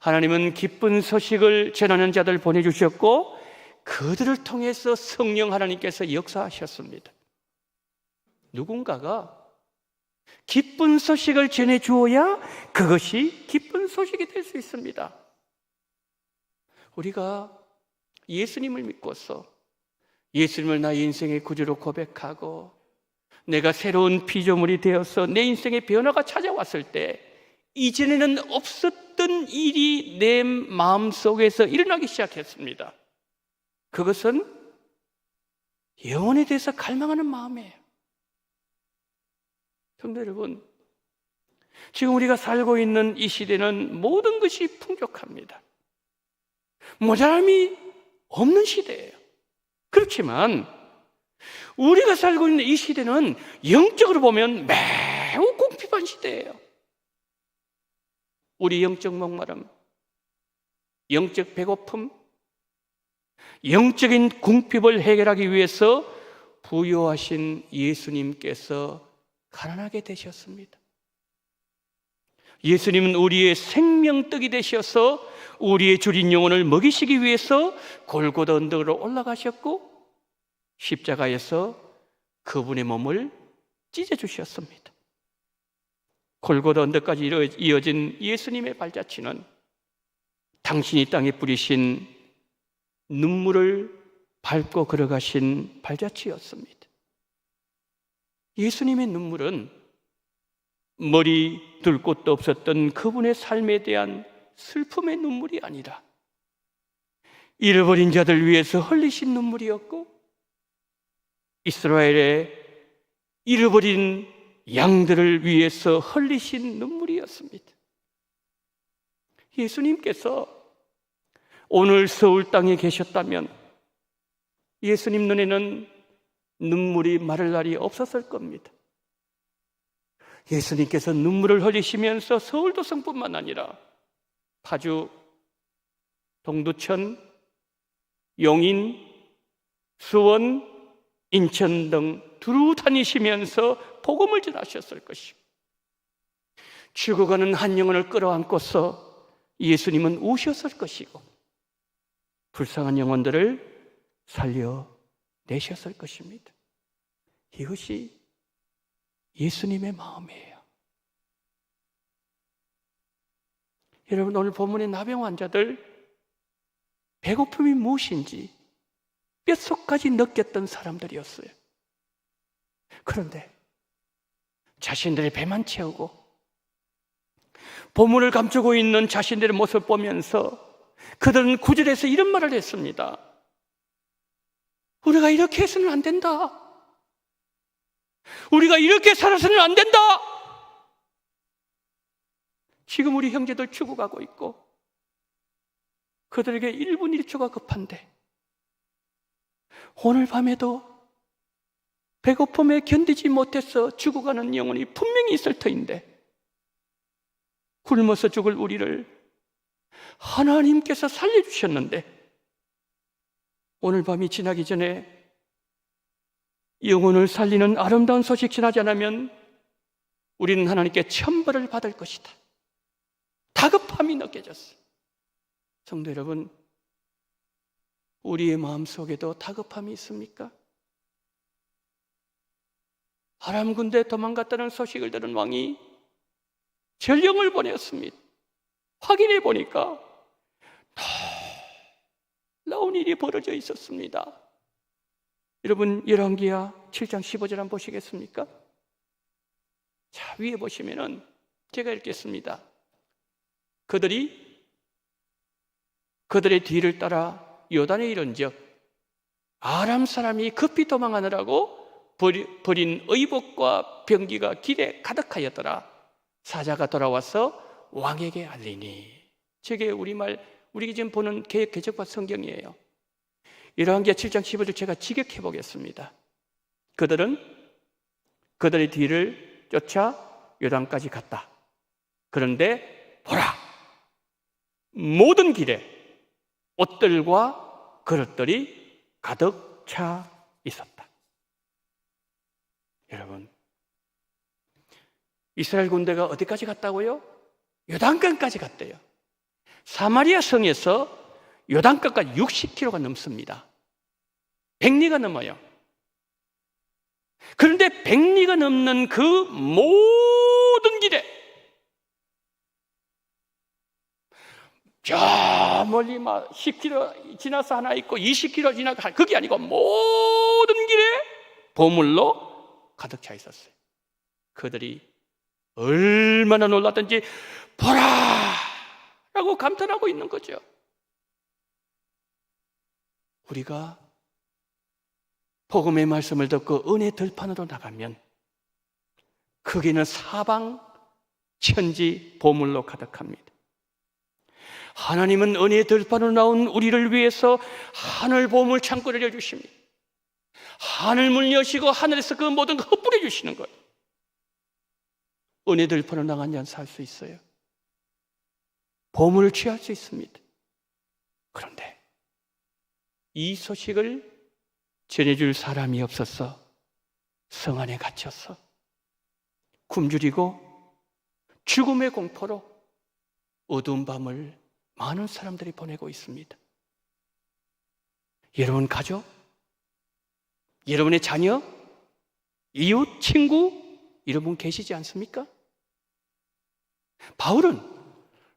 하나님은 기쁜 소식을 전하는 자들 보내주셨고 그들을 통해서 성령 하나님께서 역사하셨습니다. 누군가가 기쁜 소식을 전해주어야 그것이 기쁜 소식이 될 수 있습니다. 우리가 예수님을 믿고서 예수님을 나의 인생의 구주로 고백하고 내가 새로운 피조물이 되어서 내 인생의 변화가 찾아왔을 때 이전에는 없었던 일이 내 마음속에서 일어나기 시작했습니다. 그것은 영혼에 대해서 갈망하는 마음이에요. 성도 여러분, 지금 우리가 살고 있는 이 시대는 모든 것이 풍족합니다. 모자람이 없는 시대예요. 그렇지만 우리가 살고 있는 이 시대는 영적으로 보면 매우 궁핍한 시대예요. 우리 영적 목마름, 영적 배고픔, 영적인 궁핍을 해결하기 위해서 부요하신 예수님께서 가난하게 되셨습니다. 예수님은 우리의 생명떡이 되셔서 우리의 줄인 영혼을 먹이시기 위해서 골고다 언덕으로 올라가셨고 십자가에서 그분의 몸을 찢어주셨습니다. 골고다 언덕까지 이어진 예수님의 발자취는 당신이 땅에 뿌리신 눈물을 밟고 걸어가신 발자취였습니다. 예수님의 눈물은 머리 둘 곳도 없었던 그분의 삶에 대한 슬픔의 눈물이 아니라 잃어버린 자들 위해서 흘리신 눈물이었고, 이스라엘의 잃어버린 양들을 위해서 흘리신 눈물이었습니다. 예수님께서 오늘 서울 땅에 계셨다면 예수님 눈에는 눈물이 마를 날이 없었을 겁니다. 예수님께서 눈물을 흘리시면서 서울도성뿐만 아니라 파주, 동두천, 용인, 수원, 인천 등 두루 다니시면서 복음을 전하셨을 것이고, 죽어가는 한 영혼을 끌어안고서 예수님은 우셨을 것이고, 불쌍한 영혼들을 살려내셨을 것입니다. 이것이 예수님의 마음이에요. 여러분, 오늘 본문의 나병 환자들, 배고픔이 무엇인지 뼛속까지 느꼈던 사람들이었어요. 그런데 자신들의 배만 채우고 보물을 감추고 있는 자신들의 모습을 보면서 그들은 구절에서 이런 말을 했습니다. 우리가 이렇게 해서는 안 된다. 우리가 이렇게 살아서는 안 된다. 지금 우리 형제들 죽어가고 있고 그들에게 1분 1초가 급한데, 오늘 밤에도 배고픔에 견디지 못해서 죽어가는 영혼이 분명히 있을 터인데, 굶어서 죽을 우리를 하나님께서 살려주셨는데, 오늘 밤이 지나기 전에 영혼을 살리는 아름다운 소식 전하지 않으면 우리는 하나님께 천벌을 받을 것이다. 다급함이 느껴졌어요. 성도 여러분, 우리의 마음속에도 다급함이 있습니까? 아람 군대에 도망갔다는 소식을 들은 왕이 전령을 보냈습니다. 확인해 보니까 놀라운 일이 벌어져 있었습니다. 여러분, 열왕기하 7장 15절 한번 보시겠습니까? 자, 위에 보시면은 제가 읽겠습니다. 그들의 뒤를 따라 요단에 이른즉 아람 사람이 급히 도망하느라고 버린 의복과 병기가 길에 가득하였더라. 사자가 돌아와서 왕에게 알리니. 저게 우리가 지금 보는 개역개정과 성경이에요. 열왕기하 7장 15절 제가 직역해 보겠습니다. 그들의 뒤를 쫓아 요단까지 갔다. 그런데 보라, 모든 길에 옷들과 그릇들이 가득 차 있었다. 여러분, 이스라엘 군대가 어디까지 갔다고요? 요단강까지 갔대요. 사마리아 성에서 요단강까지 60km가 넘습니다. 100리가 넘어요. 그런데 100리가 넘는 그 모든 길에 저 멀리 막 10km 지나서 하나 있고 20km 지나서, 그게 아니고 모든 길에 보물로 가득 차 있었어요. 그들이 얼마나 놀랐던지 보라! 라고 감탄하고 있는 거죠. 우리가 복음의 말씀을 듣고 은혜 들판으로 나가면 거기는 사방 천지 보물로 가득합니다. 하나님은 은혜 들판으로 나온 우리를 위해서 하늘 보물 창고를 열어주십니다. 하늘문 여시고 하늘에서 그 모든 거 흩뿌려 주시는 거예요. 은혜 들판으로 나간 자는 살 수 있어요. 보물을 취할 수 있습니다. 그런데 이 소식을 전해줄 사람이 없어서 성 안에 갇혀서 굶주리고 죽음의 공포로 어두운 밤을 많은 사람들이 보내고 있습니다. 여러분 가족, 여러분의 자녀, 이웃, 친구 이런 분 계시지 않습니까? 바울은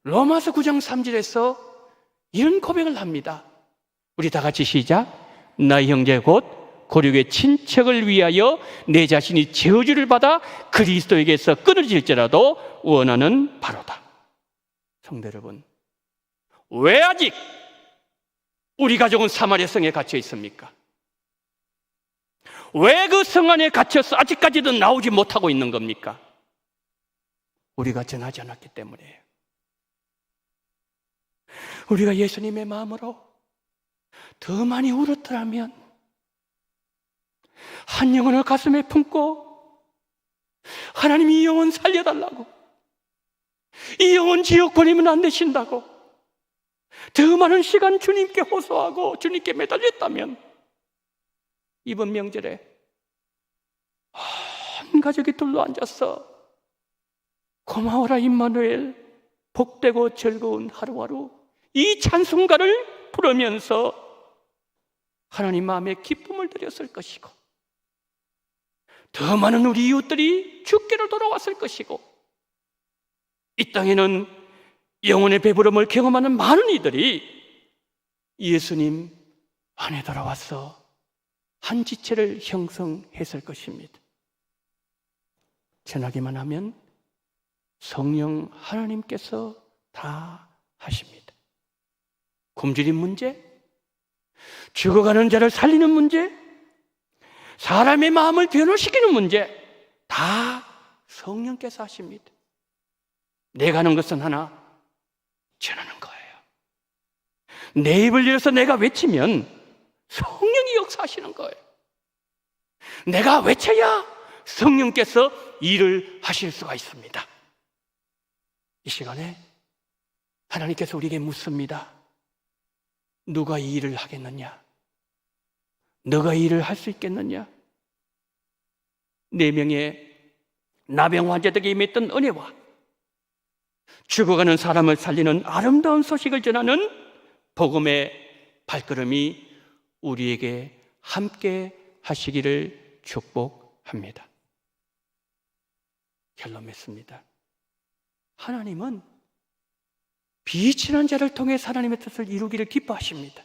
로마서 9장 3절에서 이런 고백을 합니다. 우리 다 같이 시작. 나의 형제 곧 고륙의 친척을 위하여 내 자신이 저주를 받아 그리스도에게서 끊어질지라도 원하는 바로다. 성도 여러분, 왜 아직 우리 가족은 사마리아 성에 갇혀 있습니까? 왜 그 성 안에 갇혀서 아직까지도 나오지 못하고 있는 겁니까? 우리가 전하지 않았기 때문이에요. 우리가 예수님의 마음으로 더 많이 울었더라면, 한 영혼을 가슴에 품고 하나님이 이 영혼 살려달라고, 이 영혼 지옥 보내면 안 되신다고 더 많은 시간 주님께 호소하고 주님께 매달렸다면, 이번 명절에 한 가족이 둘러 앉아서 고마워라 임마누엘, 복되고 즐거운 하루하루 이 찬송가를 부르면서 하나님 마음에 기쁨을 드렸을 것이고, 더 많은 우리 이웃들이 주께로 돌아왔을 것이고, 이 땅에는 영혼의 배부름을 경험하는 많은 이들이 예수님 안에 돌아와서 한 지체를 형성했을 것입니다. 전하기만 하면 성령 하나님께서 다 하십니다. 굶주린 문제, 죽어가는 자를 살리는 문제, 사람의 마음을 변화시키는 문제, 다 성령께서 하십니다. 내가 하는 것은 하나, 전하는 거예요. 내 입을 열어서 내가 외치면 성령이 역사하시는 거예요. 내가 외쳐야 성령께서 일을 하실 수가 있습니다. 이 시간에 하나님께서 우리에게 묻습니다. 누가 이 일을 하겠느냐? 너가 이 일을 할 수 있겠느냐? 4명의 나병 환자들에게 임했던 은혜와 죽어가는 사람을 살리는 아름다운 소식을 전하는 복음의 발걸음이 우리에게 함께 하시기를 축복합니다. 결론 맺습니다. 하나님은 비친한 자를 통해 하나님의 뜻을 이루기를 기뻐하십니다.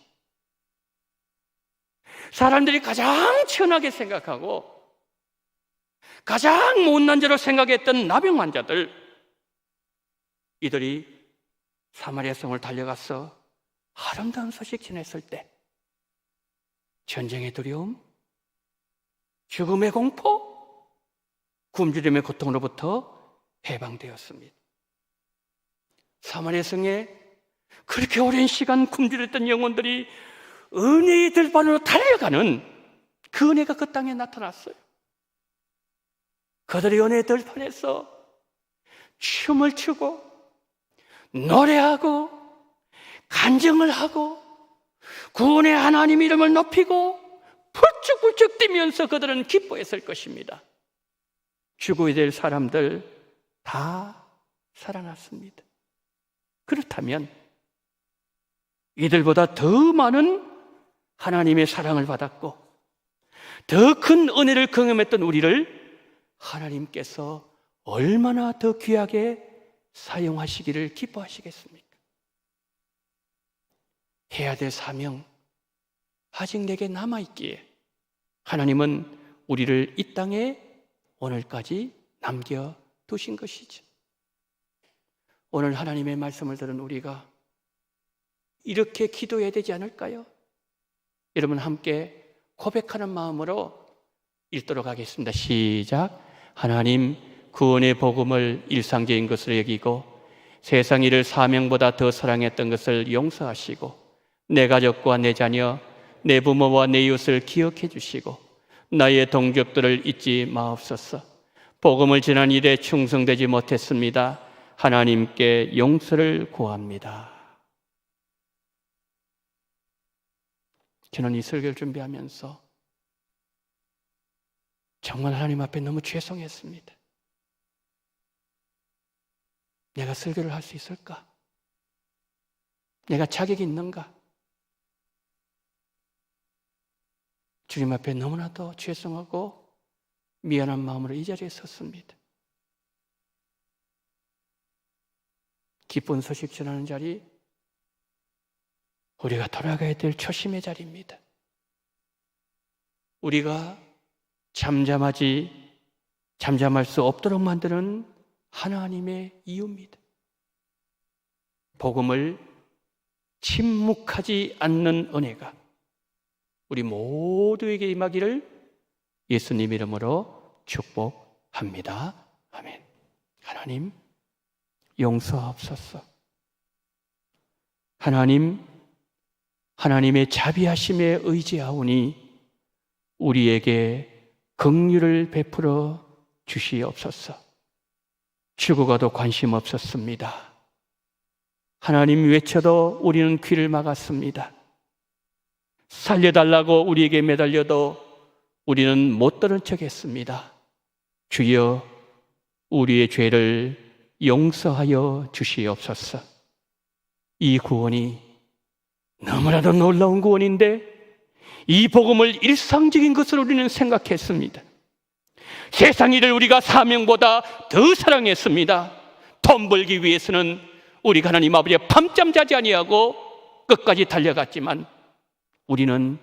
사람들이 가장 천하게 생각하고 가장 못난 자로 생각했던 나병 환자들, 이들이 사마리아 성을 달려가서 아름다운 소식 전했을 때 전쟁의 두려움, 죽음의 공포, 굶주림의 고통으로부터 해방되었습니다. 사마리아 성에 그렇게 오랜 시간 굶주렸던 영혼들이 은혜의 들판으로 달려가는 그 은혜가 그 땅에 나타났어요. 그들이 은혜의 들판에서 춤을 추고 노래하고 간증을 하고 구원의 하나님 이름을 높이고 펄쩍펄쩍 뛰면서 그들은 기뻐했을 것입니다. 죽어야 될 사람들 다 살아났습니다. 그렇다면 이들보다 더 많은 하나님의 사랑을 받았고 더 큰 은혜를 경험했던 우리를 하나님께서 얼마나 더 귀하게 사용하시기를 기뻐하시겠습니까? 해야 될 사명 아직 내게 남아있기에 하나님은 우리를 이 땅에 오늘까지 남겨두신 것이죠. 오늘 하나님의 말씀을 들은 우리가 이렇게 기도해야 되지 않을까요? 여러분 함께 고백하는 마음으로 읽도록 하겠습니다. 시작. 하나님, 구원의 복음을 일상적인 것으로 여기고 세상 일을 사명보다 더 사랑했던 것을 용서하시고 내 가족과 내 자녀, 내 부모와 내 이웃을 기억해 주시고 나의 동족들을 잊지 마옵소서. 복음을 전한 일에 충성되지 못했습니다. 하나님께 용서를 구합니다. 저는 이 설교를 준비하면서 정말 하나님 앞에 너무 죄송했습니다. 내가 설교를 할 수 있을까? 내가 자격이 있는가? 주님 앞에 너무나도 죄송하고 미안한 마음으로 이 자리에 섰습니다. 기쁜 소식 전하는 자리, 우리가 돌아가야 될 초심의 자리입니다. 우리가 잠잠할 수 없도록 만드는 하나님의 이유입니다. 복음을 침묵하지 않는 은혜가 우리 모두에게 임하기를 예수님 이름으로 축복합니다. 아멘. 하나님, 용서하옵소서. 하나님의 자비하심에 의지하오니 우리에게 긍휼을 베풀어 주시옵소서. 죽어가도 관심 없었습니다. 하나님 외쳐도 우리는 귀를 막았습니다. 살려달라고 우리에게 매달려도 우리는 못 들은 척했습니다. 주여, 우리의 죄를 용서하여 주시옵소서. 이 구원이 너무나도 놀라운 구원인데 이 복음을 일상적인 것으로 우리는 생각했습니다. 세상 일을 우리가 사명보다 더 사랑했습니다. 돈 벌기 위해서는 우리가 하나님 아버지의 밤잠 자지 아니하고 끝까지 달려갔지만 우리는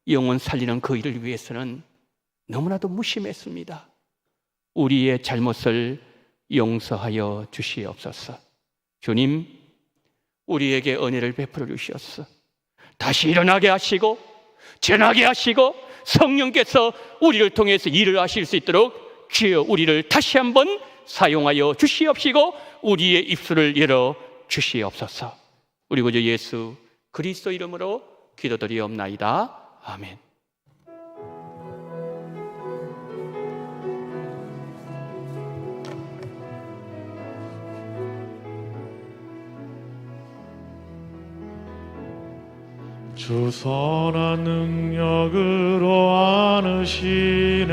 영혼 살리는 그 일을 위해서는 너무나도 무심했습니다. 우리의 잘못을 용서하여 주시옵소서. 주님, 우리에게 은혜를 베풀어 주시옵소서. 다시 일어나게 하시고 전하게 하시고 성령께서 우리를 통해서 일을 하실 수 있도록 주여 우리를 다시 한번 사용하여 주시옵시고 우리의 입술을 열어 주시옵소서. 우리 구주 예수 그리스도 이름으로 기도드리옵나이다. 아멘. 주 선한 능력으로 안으시네.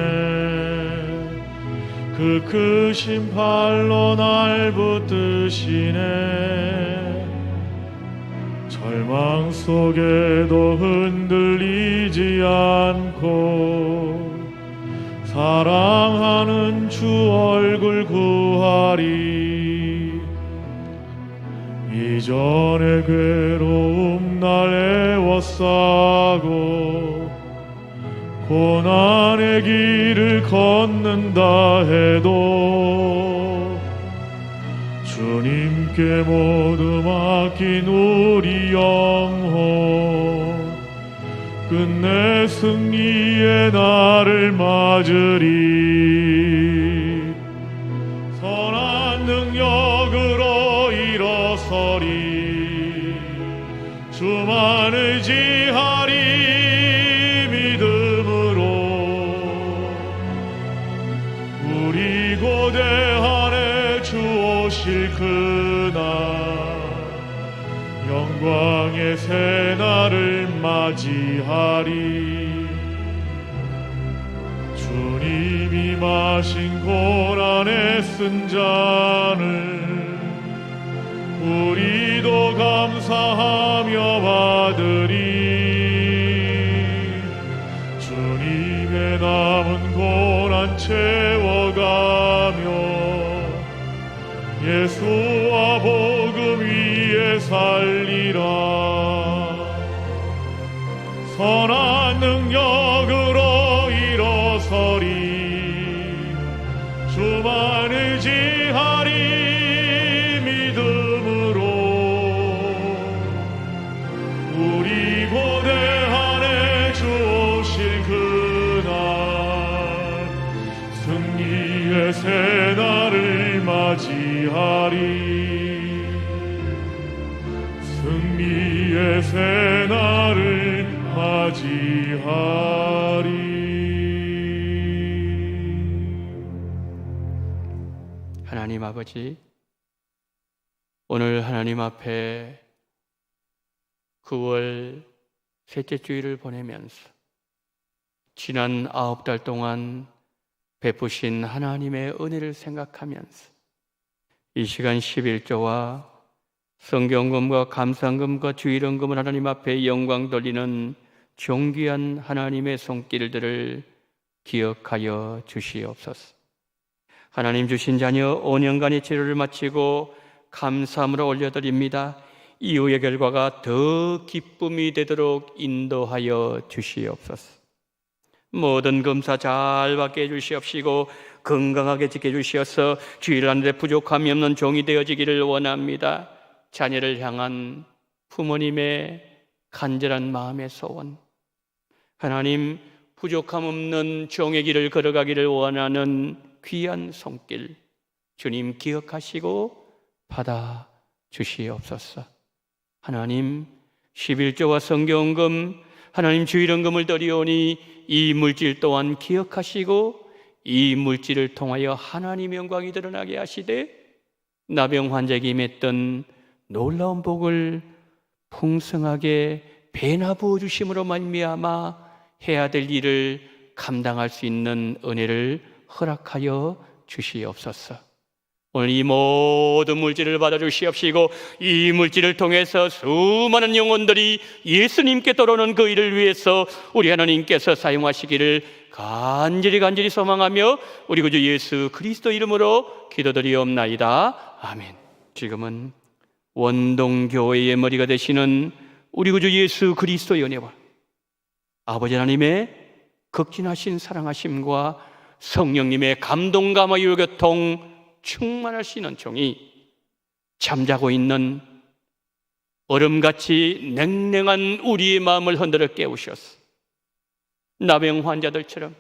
그 크신 팔로 날 붙드시네. 절망 속에도 흔들리지 않고 사랑하는 주 얼굴 구하리. 이전의 괴로움 날 애워싸고 고난의 길을 걷는다 해도 주님께 모두 맡긴 우리 영혼 끝내 승리의 날을 맞으리. 선한 능력으로 일어서리. 주만 의지하리. 믿음으로 우리 고대 안에 주 오실 그날 영광의 새날을 맞이하리. 주님이 마신 고난의 쓴 잔을 우리도 감사하며 받으리. 주님의 남은 고난 채워가며 예수와 복음 위에 살리라. 선한 능력으로 일어서리. 주만 의지하리. 우리 고대 안에 주 오실 그날 승리의 새날을 맞이하리. 승리의 새날을 맞이하리. 하나님 아버지, 오늘 하나님 앞에 9월 셋째 주일을 보내면서 지난 9달 동안 베푸신 하나님의 은혜를 생각하면서 이 시간 11조와 성경금과 감상금과 주일헌금을 하나님 앞에 영광 돌리는 존귀한 하나님의 손길들을 기억하여 주시옵소서. 하나님 주신 자녀 5년간의 치료를 마치고 감사함으로 올려드립니다. 이후의 결과가 더 기쁨이 되도록 인도하여 주시옵소서. 모든 검사 잘 받게 해주시옵시고 건강하게 지켜주시어서 주일 하늘에 부족함이 없는 종이 되어지기를 원합니다. 자녀를 향한 부모님의 간절한 마음의 소원, 하나님 부족함 없는 종의 길을 걸어가기를 원하는 귀한 손길 주님 기억하시고 받아 주시옵소서. 하나님 11조와 성경금 하나님 주일헌금을 드리오니 이 물질 또한 기억하시고 이 물질을 통하여 하나님의 영광이 드러나게 하시되 나병 환자에게 임했던 놀라운 복을 풍성하게 배나 부어주심으로 말미암아 해야 될 일을 감당할 수 있는 은혜를 허락하여 주시옵소서. 오늘 이 모든 물질을 받아주시옵시고 이 물질을 통해서 수많은 영혼들이 예수님께 돌아오는 그 일을 위해서 우리 하나님께서 사용하시기를 간절히 소망하며 우리 구주 예수 그리스도 이름으로 기도드리옵나이다. 아멘. 지금은 원동교회의 머리가 되시는 우리 구주 예수 그리스도의 은혜와 아버지 하나님의 극진하신 사랑하심과 성령님의 감동감화 유교통 충만하시는 종이 잠자고 있는 얼음같이 냉랭한 우리의 마음을 흔들어 깨우셔서 나병 환자들처럼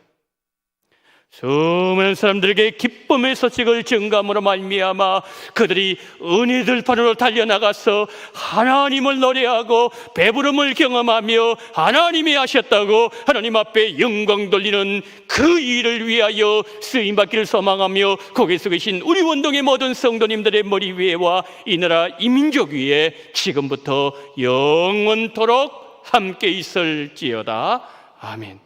수많은 사람들에게 기쁨의 소식을 증감으로 말미암아 그들이 은혜 들판으로 달려나가서 하나님을 노래하고 배부름을 경험하며 하나님이 하셨다고 하나님 앞에 영광 돌리는 그 일을 위하여 쓰임받기를 소망하며 거기서 계신 우리 원동의 모든 성도님들의 머리 위에와 이 나라 이 민족 위에 지금부터 영원토록 함께 있을지어다. 아멘.